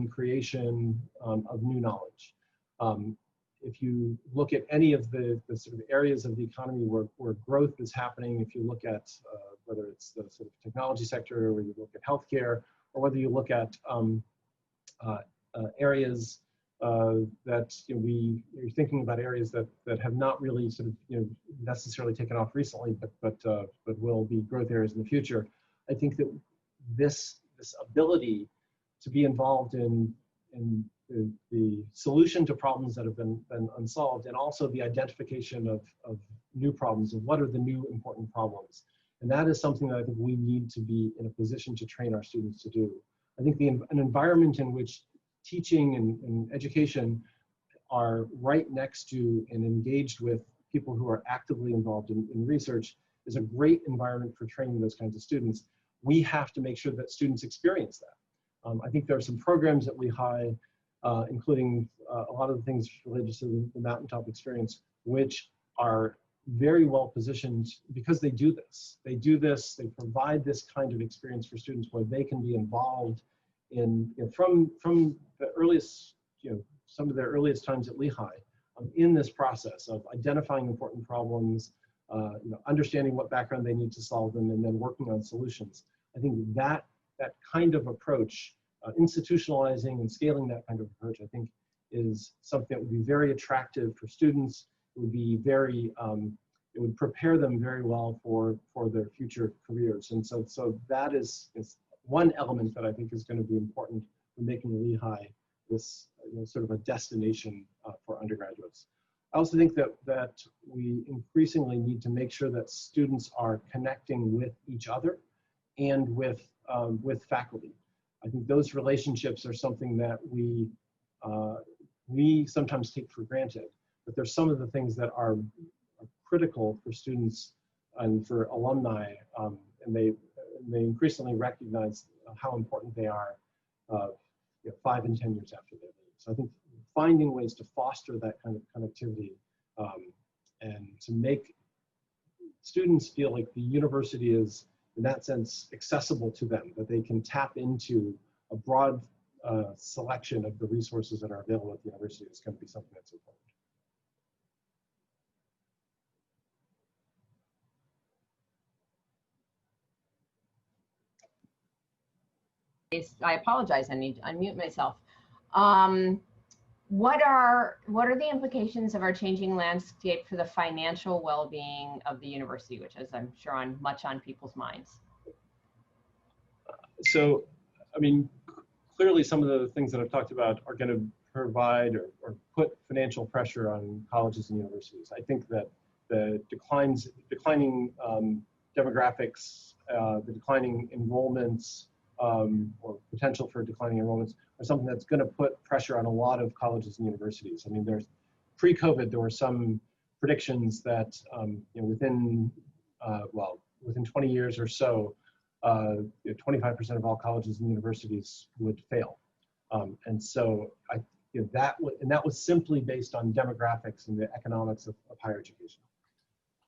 creation of new knowledge. if you look at any of the sort of areas of the economy where growth is happening, if you look at whether it's the sort of technology sector, or you look at healthcare, or whether you look at areas that you're thinking about areas that have not really sort of necessarily taken off recently, but will be growth areas in the future. I think that this ability to be involved in the solution to problems that have been unsolved, and also the identification of new problems and what are the new important problems. And that is something that I think we need to be in a position to train our students to do. I think an environment in which teaching and education are right next to and engaged with people who are actively involved in research is a great environment for training those kinds of students. We have to make sure that students experience that. I think there are some programs at Lehigh, including a lot of the things related to the mountaintop experience, which are very well positioned because they do this. They provide this kind of experience for students where they can be involved in, from the earliest, some of their earliest times at Lehigh, in this process of identifying important problems, understanding what background they need to solve them, and then working on solutions. I think that kind of approach, institutionalizing and scaling that kind of approach, I think is something that would be very attractive for students. It would be very, it would prepare them very well for their future careers. And so that is one element that I think is going to be important for making Lehigh this sort of a destination for undergraduates. I also think that we increasingly need to make sure that students are connecting with each other and with faculty. I think those relationships are something that we sometimes take for granted, but there's some of the things that are critical for students and for alumni, and they increasingly recognize how important they are 5 and 10 years after they leave. So I think finding ways to foster that kind of connectivity and to make students feel like the university is, in that sense, accessible to them, that they can tap into a broad selection of the resources that are available at the university is going to be something that's important. I apologize, I need to unmute myself. What are the implications of our changing landscape for the financial well-being of the university, which is, I'm sure, much on people's minds? So, I mean, clearly some of the things that I've talked about are going to provide or put financial pressure on colleges and universities. I think that the declining demographics, the declining enrollments, or potential for declining enrollments are something that's going to put pressure on a lot of colleges and universities. I mean, pre-COVID, there were some predictions that within 20 years or so, 25% of all colleges and universities would fail, and so that was simply based on demographics and the economics of higher education.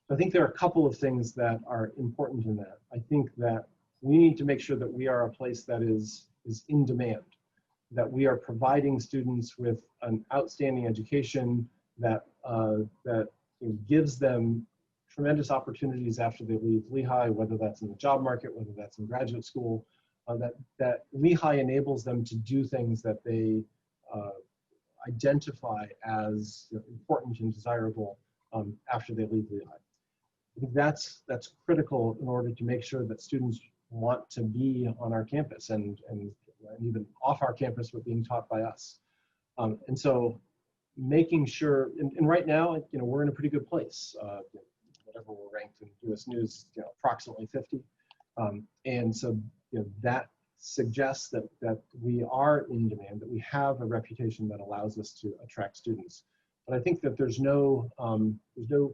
So I think there are a couple of things that are important in that. I think that we need to make sure that we are a place that is in demand, that we are providing students with an outstanding education that gives them tremendous opportunities after they leave Lehigh, whether that's in the job market, whether that's in graduate school, that Lehigh enables them to do things that they identify as important and desirable after they leave Lehigh. I think that's critical in order to make sure that students want to be on our campus and even off our campus with being taught by us. And so making sure, and right now, we're in a pretty good place. Whatever we're ranked in US News, approximately 50. And so that suggests that we are in demand, that we have a reputation that allows us to attract students. But I think that there's no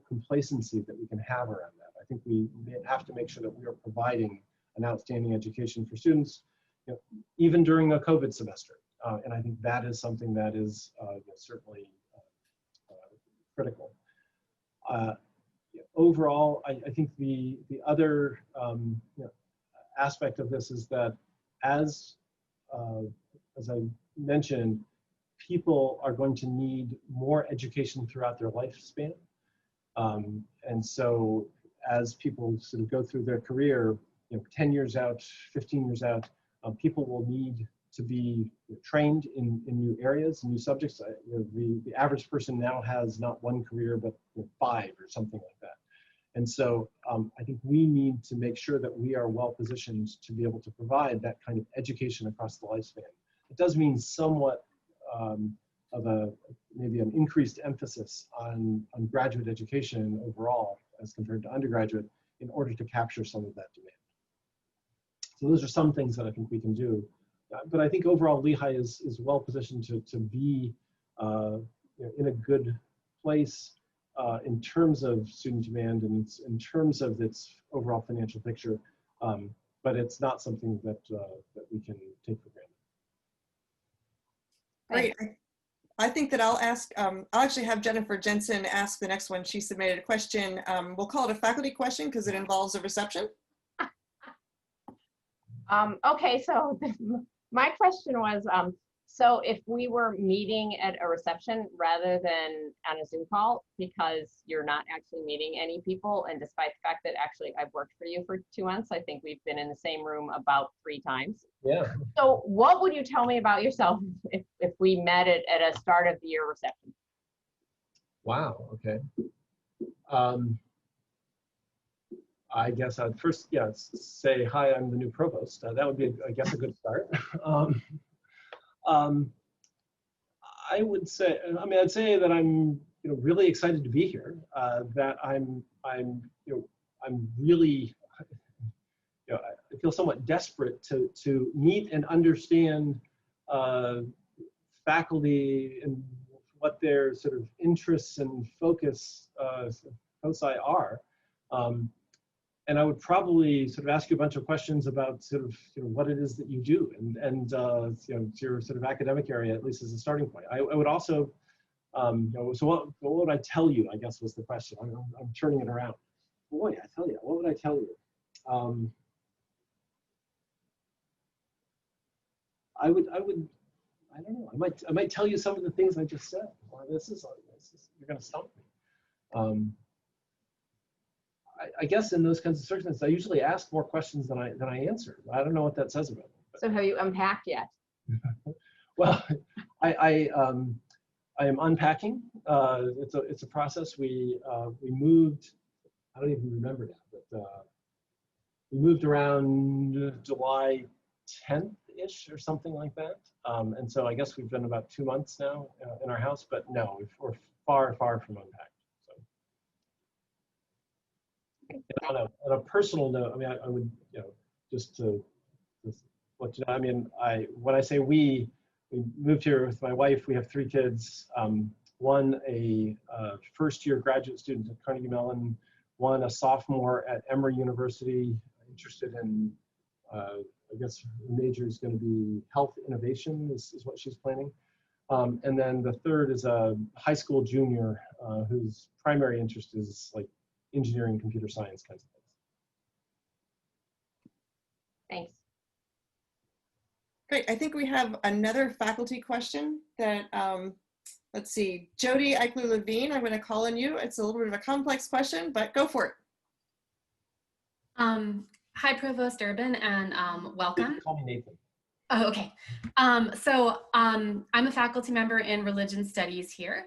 complacency that we can have around that. I think we have to make sure that we are providing an outstanding education for students, even during a COVID semester. And I think that is something that is certainly critical. Overall, I think the other aspect of this is that as I mentioned, people are going to need more education throughout their lifespan. And so as people sort of go through their career, 10 years out, 15 years out, people will need to be trained in new areas, new subjects. The average person now has not one career, but 5 or something like that. And so I think we need to make sure that we are well positioned to be able to provide that kind of education across the lifespan. It does mean somewhat of maybe an increased emphasis on graduate education overall as compared to undergraduate in order to capture some of that demand. So those are some things that I think we can do. But I think overall Lehigh is well positioned to be in a good place in terms of student demand and in terms of its overall financial picture. But it's not something that we can take for granted. Great. I think that I'll actually have Jensen ask the next one. She submitted a question. We'll call it a faculty question because it involves a reception. Okay, so my question was, so if we were meeting at a reception rather than on a Zoom call, because you're not actually meeting any people, and despite the fact that actually I've worked for you for 2 months, I think we've been in the same room about 3 times. Yeah. So what would you tell me about yourself if we met at a start of the year reception? Wow, okay. I guess I'd first, say, hi, I'm the new provost. That would be, I guess, a good start. I would say, I'd say that I'm, really excited to be here. That I'm really, I feel somewhat desperate to meet and understand faculty and what their sort of interests and focus foci are. And I would probably sort of ask you a bunch of questions about sort of what it is that you do and your sort of academic area, at least as a starting point. I would also, so what would I tell you, I guess was the question. I'm turning it around. Boy, I tell you, what would I tell you? I don't know. I might tell you some of the things I just said. Well, this is you're going to stump me. I guess in those kinds of circumstances, I usually ask more questions than I answer. I don't know what that says about me. So have you unpacked yet? Well, I am unpacking. It's a process. We moved. I don't even remember now, but we moved around July 10th-ish or something like that. And so I guess we've been about 2 months now in our house. But no, we're far from unpacked. On a personal note, I would, just to let you know, when I say we moved here with my wife. We have 3 kids. One, a first-year graduate student at Carnegie Mellon. One, a sophomore at Emory University, interested in, I guess, her major is going to be health innovation, is what she's planning. And then the third is a high school junior whose primary interest is like engineering, computer science kinds of things. Thanks. Great. I think we have another faculty question that, let's see, Jody Eichler-Levine, I'm going to call on you. It's a little bit of a complex question, but go for it. Hi, Provost Urban, and welcome. Call me Nathan. Oh, okay. So I'm a faculty member in religion studies here.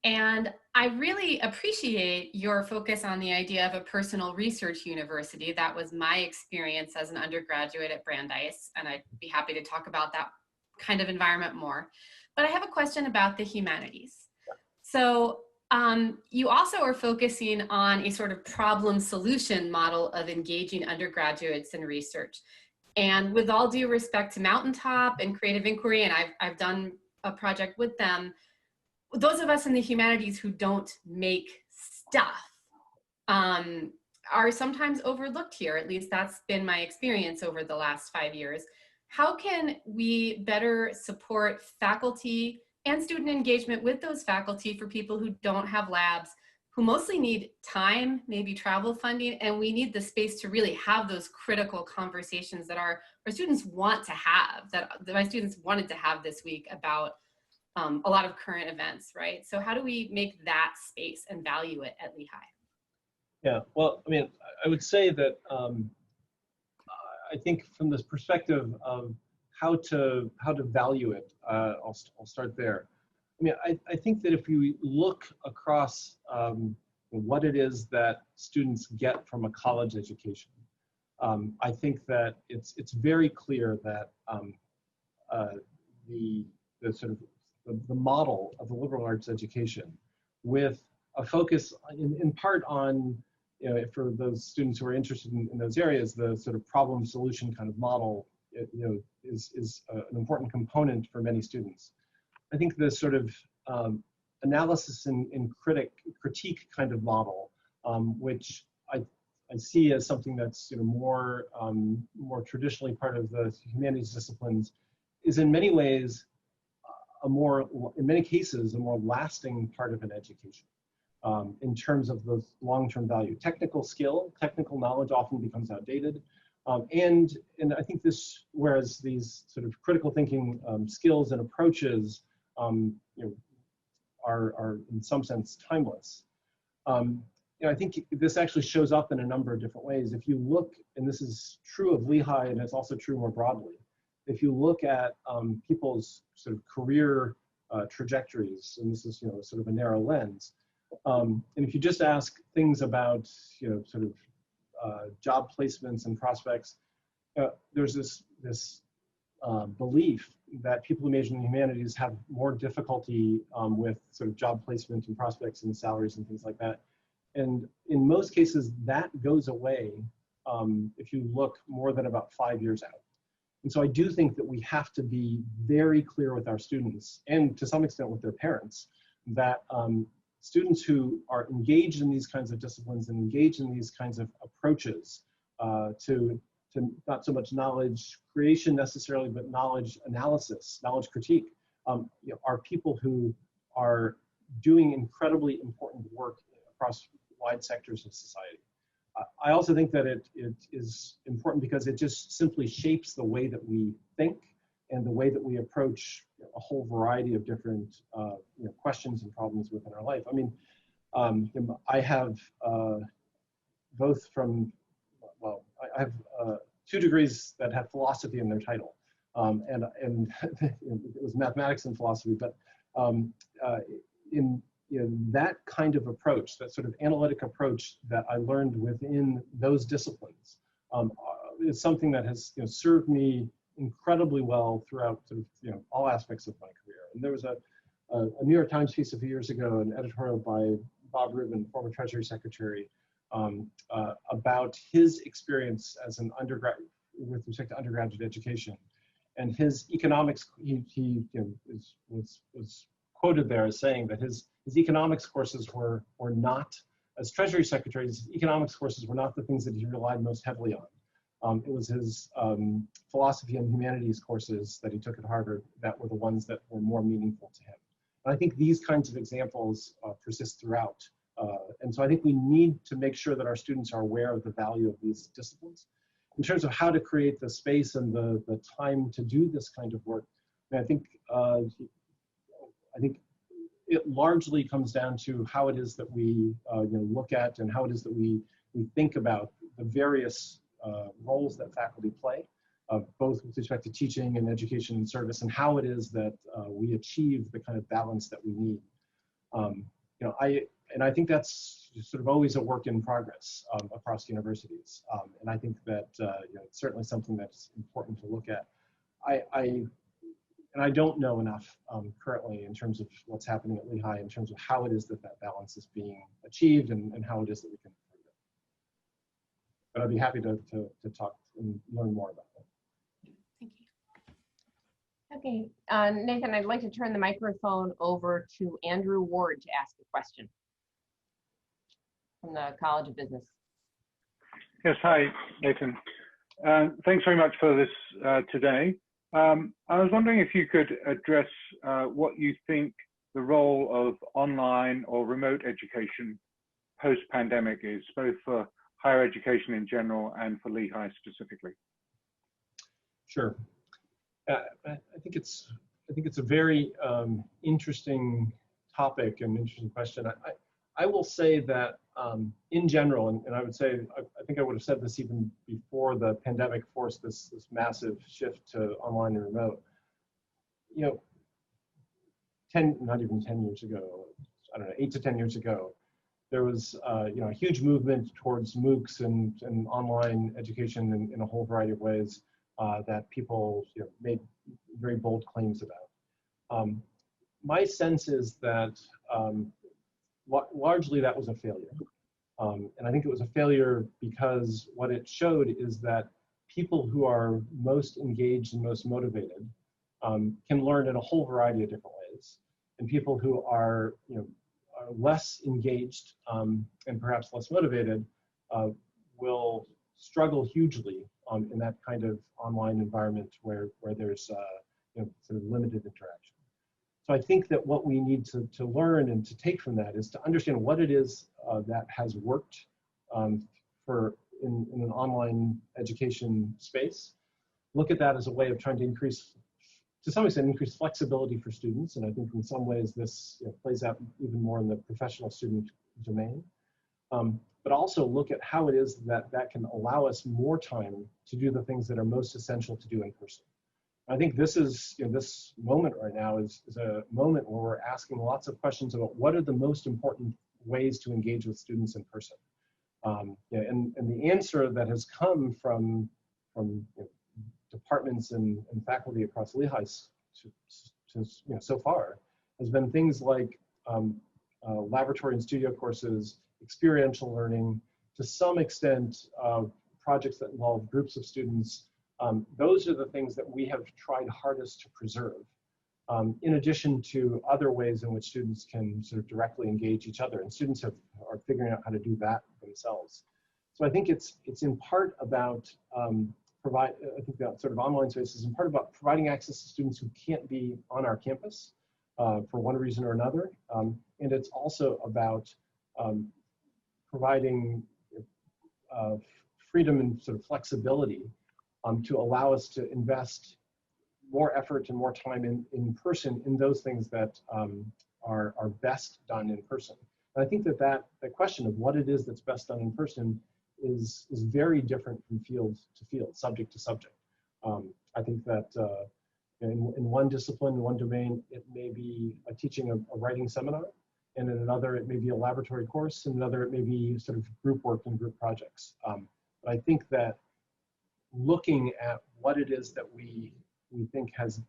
And I really appreciate your focus on the idea of a personal research university. That was my experience as an undergraduate at Brandeis, and I'd be happy to talk about that kind of environment more. But I have a question about the humanities. So you also are focusing on a sort of problem solution model of engaging undergraduates in research. And with all due respect to Mountaintop and Creative Inquiry, and I've done a project with them, those of us in the humanities who don't make stuff are sometimes overlooked here. At least that's been my experience over the last 5 years. How can we better support faculty and student engagement with those faculty for people who don't have labs, who mostly need time, maybe travel funding, and we need the space to really have those critical conversations that our students want to have, that my students wanted to have this week about a lot of current events, right? So how do we make that space and value it at Lehigh? Yeah, well, I mean, I would say that I think from this perspective of how to value it, I'll start there. I mean, I think that if we look across what it is that students get from a college education, I think that it's very clear that the sort of the model of the liberal arts education, with a focus in part on, you know, for those students who are interested in those areas, the sort of problem solution kind of model, you know, is an important component for many students. I think the sort of analysis and critique kind of model, which I see as something that's, you know, more traditionally part of the humanities disciplines, is in many ways in many cases, a more lasting part of an education. In terms of the long-term value. Technical skill, technical knowledge often becomes outdated. And I think this, whereas these sort of critical thinking skills and approaches, you know, are in some sense timeless. You know, I think this actually shows up in a number of different ways. If you look, and this is true of Lehigh, and it's also true more broadly, if you look at people's sort of career trajectories, and this is, you know, sort of a narrow lens, and if you just ask things about, you know, sort of job placements and prospects, there's this belief that people who major in the humanities have more difficulty with sort of job placement and prospects and salaries and things like that. And in most cases, that goes away if you look more than about 5 years out. And so I do think that we have to be very clear with our students, and to some extent with their parents, that students who are engaged in these kinds of disciplines and engaged in these kinds of approaches to not so much knowledge creation necessarily, but knowledge analysis, knowledge critique, you know, are people who are doing incredibly important work across wide sectors of society. I also think that it is important because it just simply shapes the way that we think and the way that we approach a whole variety of different you know, questions and problems within our life. I mean, I have both from, well, I have 2 degrees that have philosophy in their title. And it was mathematics and philosophy, but in that kind of approach, that sort of analytic approach that I learned within those disciplines, is something that has, you know, served me incredibly well throughout sort of, you know, all aspects of my career. And there was a New York Times piece a few years ago, an editorial by Bob Rubin, former Treasury Secretary, about his experience as an undergrad with respect to undergraduate education, and his economics. He you know, was quoted there as saying that his economics courses were not, as Treasury Secretary, his economics courses were not the things that he relied most heavily on. It was his philosophy and humanities courses that he took at Harvard that were the ones that were more meaningful to him. And I think these kinds of examples persist throughout. And so I think we need to make sure that our students are aware of the value of these disciplines. In terms of how to create the space and the time to do this kind of work, I think it largely comes down to how it is that we you know, look at and how it is that we think about the various roles that faculty play, both with respect to teaching and education and service, and how it is that we achieve the kind of balance that we need. You know, I think that's sort of always a work in progress across universities, and I think that you know, it's certainly something that's important to look at. And I don't know enough currently in terms of what's happening at Lehigh, in terms of how it is that that balance is being achieved and how it is that we can improve it. But I'd be happy to talk and learn more about that. Thank you. Okay, Nathan, I'd like to turn the microphone over to Andrew Ward to ask a question from the College of Business. Yes, hi, Nathan. Thanks very much for this today. I was wondering if you could address what you think the role of online or remote education post-pandemic is, both for higher education in general and for Lehigh specifically. Sure. I think it's think it's a very interesting topic and interesting question. I will say that in general, and I would say, I think I would have said this even before the pandemic forced this massive shift to online and remote. You know, not even 10 years ago, I don't know, 8 to 10 years ago, there was you know, a huge movement towards MOOCs and online education in a whole variety of ways that people, you know, made very bold claims about. My sense is that largely that was a failure. And I think it was a failure because what it showed is that people who are most engaged and most motivated can learn in a whole variety of different ways. And people who are, you know, are less engaged and perhaps less motivated will struggle hugely in that kind of online environment where there's you know, sort of limited interaction. So I think that what we need to learn and to take from that is to understand what it is that has worked in an online education space. Look at that as a way of trying to increase, to some extent, increase flexibility for students. And I think in some ways this, you know, plays out even more in the professional student domain. But also look at how it is that can allow us more time to do the things that are most essential to do in person. I think this is, you know, this moment right now is a moment where we're asking lots of questions about what are the most important ways to engage with students in person. You know, and the answer that has come from you know, departments and faculty across Lehigh you know, so far has been things like laboratory and studio courses, experiential learning, to some extent projects that involve groups of students. Those are the things that we have tried hardest to preserve, in addition to other ways in which students can sort of directly engage each other. And students are figuring out how to do that themselves. So I think it's in part about I think that sort of online space is in part about providing access to students who can't be on our campus for one reason or another. And it's also about providing freedom and sort of flexibility to allow us to invest more effort and more time in person in those things that are best done in person. And I think that question of what it is that's best done in person is very different from field to field, subject to subject. I think that in one discipline, in one domain, it may be teaching a writing seminar, and in another, it may be a laboratory course, in another, it may be sort of group work and group projects. But I think that looking at what it is that we think has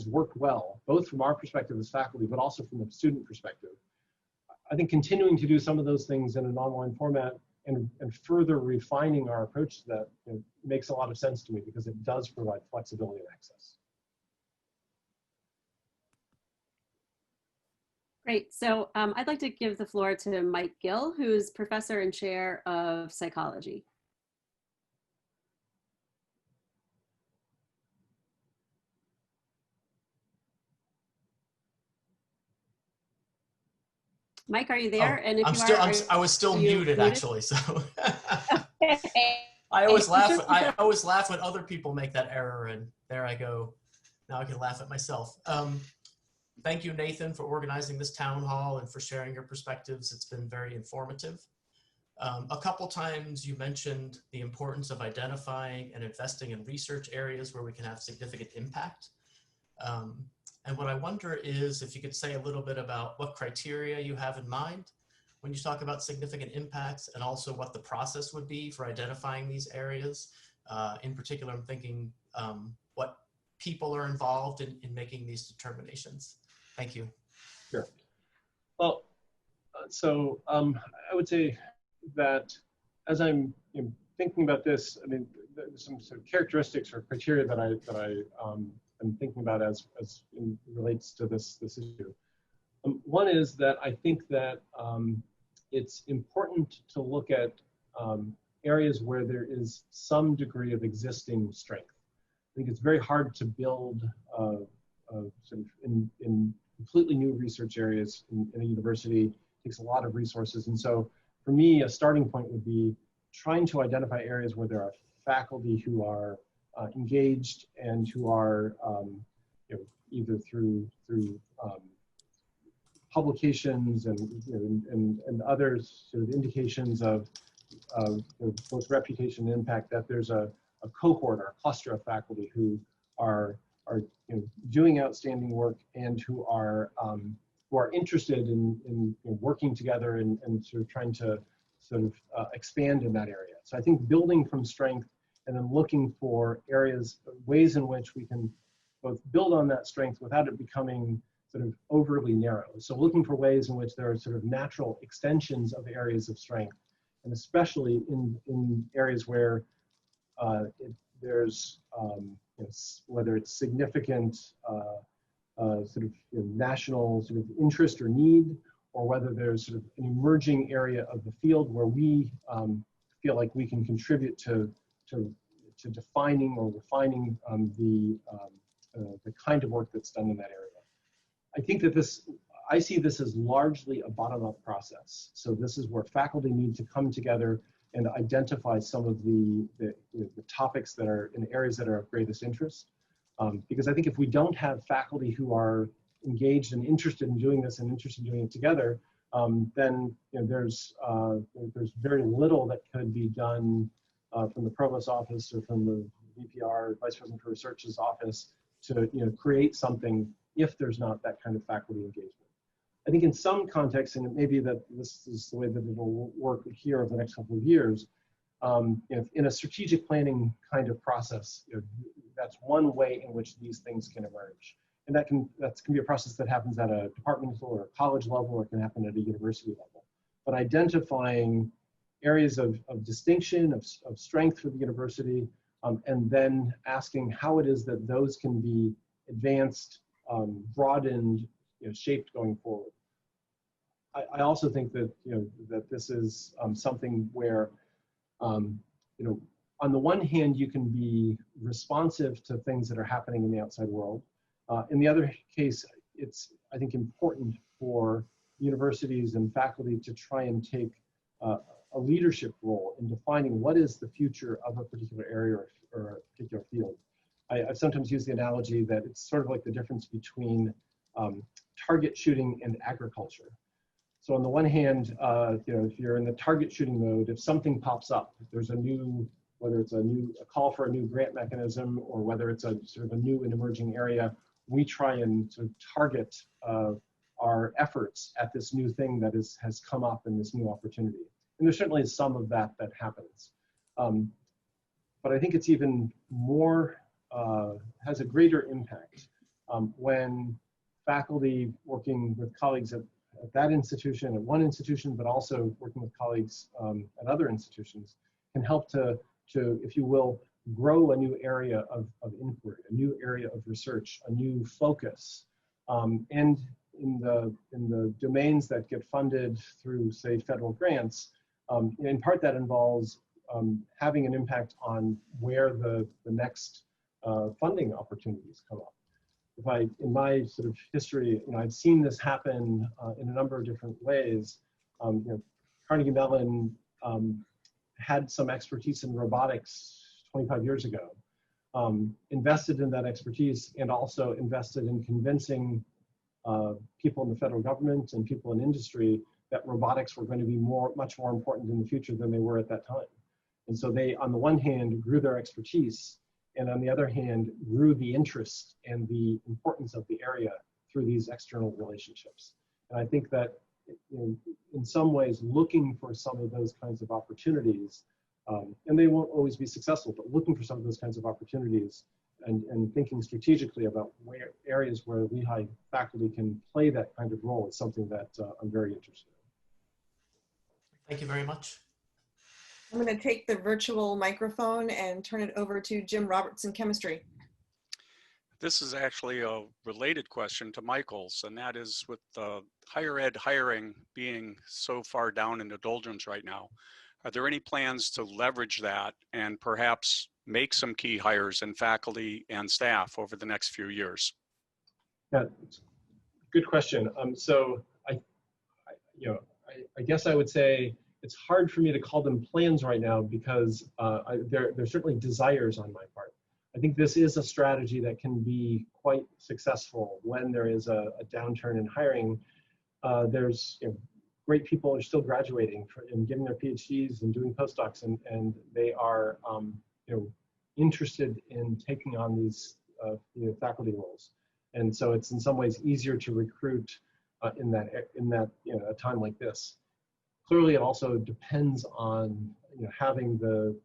worked well, both from our perspective as faculty, but also from the student perspective. I think continuing to do some of those things in an online format and further refining our approach to that, you know, makes a lot of sense to me because it does provide flexibility and access. Great. So I'd like to give the floor to Mike Gill, who's professor and chair of psychology. Mike, are you there? Oh, and if I was still muted actually. So I always laugh when other people make that error, and there I go. Now I can laugh at myself. Thank you, Nathan, for organizing this town hall and for sharing your perspectives. It's been very informative. A couple times you mentioned the importance of identifying and investing in research areas where we can have significant impact. And what I wonder is if you could say a little bit about what criteria you have in mind when you talk about significant impacts, and also what the process would be for identifying these areas. In particular, I'm thinking what people are involved in making these determinations. Thank you. Sure. Well, so I would say that as I'm thinking about this, I mean, there's some sort of characteristics or criteria that I am thinking about as it relates to this issue. One is that I think that it's important to look at areas where there is some degree of existing strength. I think it's very hard to build sort of in completely new research areas in a university. It takes a lot of resources. And so for me, a starting point would be trying to identify areas where there are faculty who are engaged and who are either through publications and, you know, and other sort of indications of both reputation and impact, that there's a cohort or a cluster of faculty who are you know, doing outstanding work and who are interested in working together and sort of trying to sort of expand in that area. So I think building from strength and then looking for areas, ways in which we can both build on that strength without it becoming sort of overly narrow. So looking for ways in which there are sort of natural extensions of areas of strength, and especially in areas where there's, you know, whether it's significant sort of, you know, national sort of interest or need, or whether there's sort of an emerging area of the field where we feel like we can contribute to defining or refining the kind of work that's done in that area. I think that I see this as largely a bottom-up process. So this is where faculty need to come together and identify some of the topics that are in areas that are of greatest interest. Because I think if we don't have faculty who are engaged and interested in doing this and interested in doing it together, then, you know, there's very little that could be done from the Provost's office or from the VPR, Vice President for Research's office, to, you know, create something if there's not that kind of faculty engagement. I think in some contexts, and it may be that this is the way that it will work here over the next couple of years, in a strategic planning kind of process, you know, that's one way in which these things can emerge. And that can be a process that happens at a departmental or a college level, or it can happen at a university level. But identifying areas of distinction, of strength for the university, and then asking how it is that those can be advanced, broadened, you know, shaped going forward. I also think that, you know, that this is something where, you know, on the one hand, you can be responsive to things that are happening in the outside world. In the other case, it's, I think, important for universities and faculty to try and take a leadership role in defining what is the future of a particular area or a particular field. I've sometimes used the analogy that it's sort of like the difference between target shooting and agriculture. So on the one hand, you know, if you're in the target shooting mode, if something pops up, if there's a new, whether it's a call for a new grant mechanism, or whether it's a sort of a new and emerging area, we try and sort of target our efforts at this new thing that has come up in this new opportunity. And there certainly is some of that happens. But I think it's even more, has a greater impact when faculty working with colleagues at that institution, at one institution, but also working with colleagues at other institutions, can help to, if you will, grow a new area of inquiry, a new area of research, a new focus. And in the domains that get funded through, say, federal grants, in part that involves having an impact on where the next funding opportunities come up. In my sort of history, you know, I've seen this happen in a number of different ways. You know, Carnegie Mellon had some expertise in robotics 25 years ago, invested in that expertise, and also invested in convincing people in the federal government and people in industry that robotics were going to be much more important in the future than they were at that time. And so they, on the one hand, grew their expertise, and on the other hand, grew the interest and the importance of the area through these external relationships. And I think that, you know, in some ways, looking for some of those kinds of opportunities, and they won't always be successful, but looking for some of those kinds of opportunities and thinking strategically about areas where Lehigh faculty can play that kind of role is something that I'm very interested in. Thank you very much. I'm going to take the virtual microphone and turn it over to Jim Robertson, chemistry. This is actually a related question to Michael's, and that is with the higher ed hiring being so far down in the doldrums right now, are there any plans to leverage that and perhaps make some key hires in faculty and staff over the next few years? Yeah, good question. So I guess I would say it's hard for me to call them plans right now because they're certainly desires on my part. I think this is a strategy that can be quite successful when there is a downturn in hiring. There's great people are still graduating and getting their PhDs and doing postdocs, and they are interested in taking on these faculty roles. And so it's in some ways easier to recruit in that a time like this. Clearly, it also depends on having the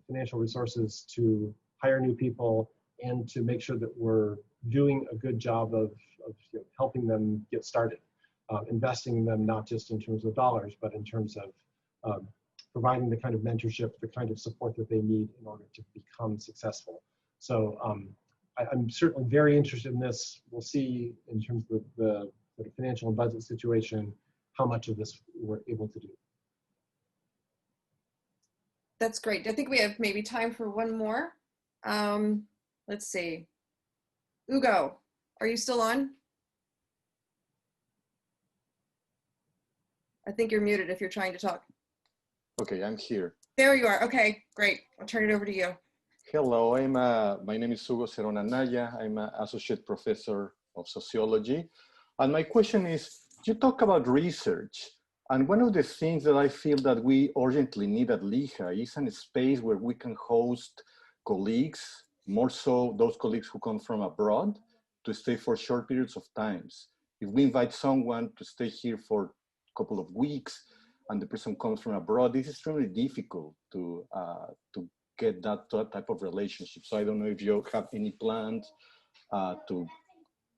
financial resources to hire new people and to make sure that we're doing a good job of helping them get started, investing in them not just in terms of dollars, but in terms of providing the kind of mentorship, the kind of support that they need in order to become successful. So I'm certainly very interested in this. We'll see in terms of the financial and budget situation how much of this we're able to do. That's great. I think we have maybe time for one more. Let's see. Ugo, are you still on? I think you're muted if you're trying to talk. Okay, I'm here. There you are. Okay, great. I'll turn it over to you. Hello, my name is Hugo Cerona Naya. I'm an associate professor of sociology. And my question is, you talk about research. And one of the things that I feel that we urgently need at Lehigh is a space where we can host colleagues, more so those colleagues who come from abroad, to stay for short periods of times. If we invite someone to stay here for a couple of weeks and the person comes from abroad, it's extremely difficult to get that type of relationship. So I don't know if you have any plans to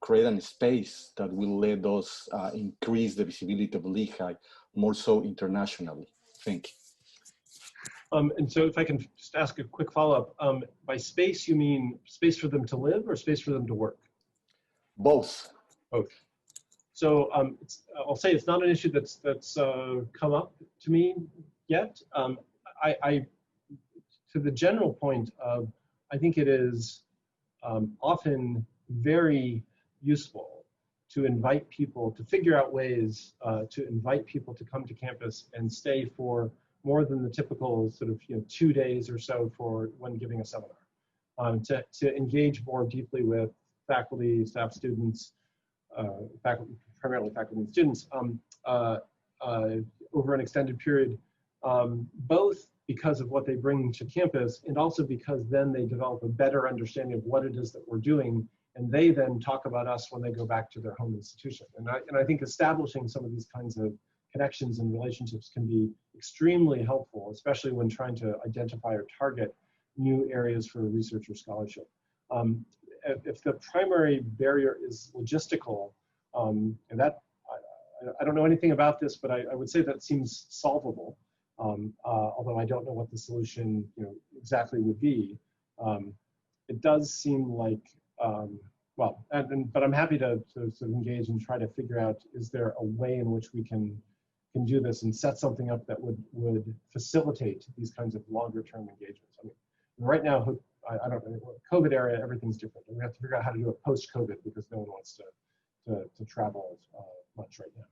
create a space that will let us increase the visibility of Lehigh more so internationally. Thank you. And so if I can just ask a quick follow-up, by space, you mean space for them to live or space for them to work? Both. Both. So I'll say it's not an issue that's come up to me yet. To the general point of, I think it is often very useful to invite people, to figure out ways to invite people to come to campus and stay for more than the typical sort of 2 days or so for when giving a seminar. To engage more deeply with faculty, staff, students, primarily faculty and students over an extended period, both because of what they bring to campus and also because then they develop a better understanding of what it is that we're doing, and they then talk about us when they go back to their home institution. And I think establishing some of these kinds of connections and relationships can be extremely helpful, especially when trying to identify or target new areas for research or scholarship. If the primary barrier is logistical, and that, I don't know anything about this, but I would say that seems solvable, although I don't know what the solution exactly would be. It does seem like, well, but I'm happy to sort of engage and try to figure out, is there a way in which we can do this and set something up that would facilitate these kinds of longer term engagements. I mean, right now, I don't know, COVID era, everything's different. And we have to figure out how to do it post-COVID because no one wants to travel much right now.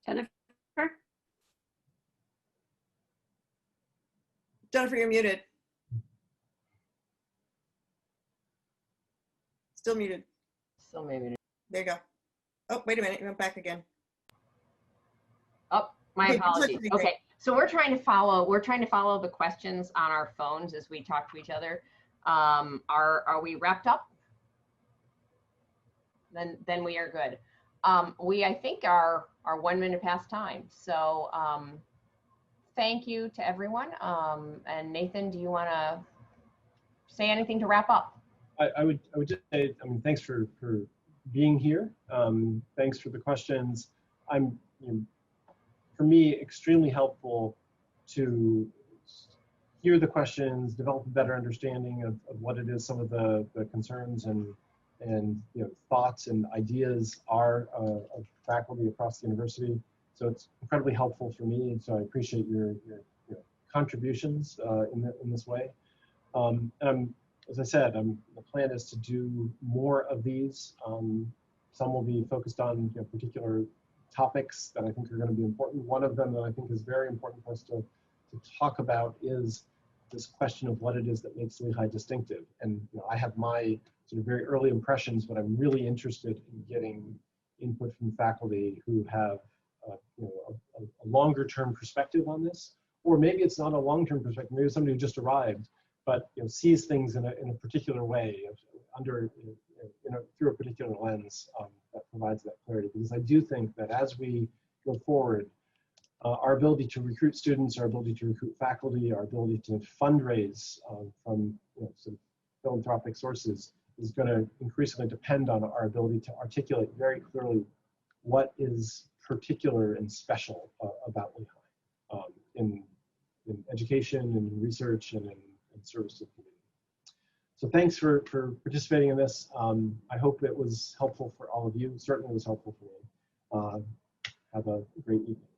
Jennifer? Jennifer, you're muted. Still muted. Still maybe. There you go. Oh, wait a minute, you went back again. Oh, my Okay, apologies. Okay, so we're trying to follow the questions on our phones as we talk to each other. Are we wrapped up? Then we are good. We, I think, are 1 minute past time. So thank you to everyone. And Nathan, do you want to say anything to wrap up? I would just say, I mean, thanks for being here. Thanks for the questions. For me, extremely helpful to hear the questions, develop a better understanding of what it is some of the concerns and thoughts and ideas are of faculty across the university. So it's incredibly helpful for me, and so I appreciate your contributions in this way. And as I said, the plan is to do more of these. Some will be focused on particular topics that I think are going to be important. One of them that I think is very important for us to talk about is this question of what it is that makes Lehigh distinctive. And I have my sort of very early impressions, but I'm really interested in getting input from faculty who have a longer term perspective on this, or maybe it's not a long-term perspective, maybe somebody who just arrived, but sees things in a particular way, through a particular lens that provides that clarity. Because I do think that as we go forward, our ability to recruit students, our ability to recruit faculty, our ability to fundraise from sort of philanthropic sources is going to increasingly depend on our ability to articulate very clearly what is particular and special about Lehigh in education and in research and in service to the community. So thanks for participating in this. I hope it was helpful for all of you. Certainly was helpful for me. Have a great evening.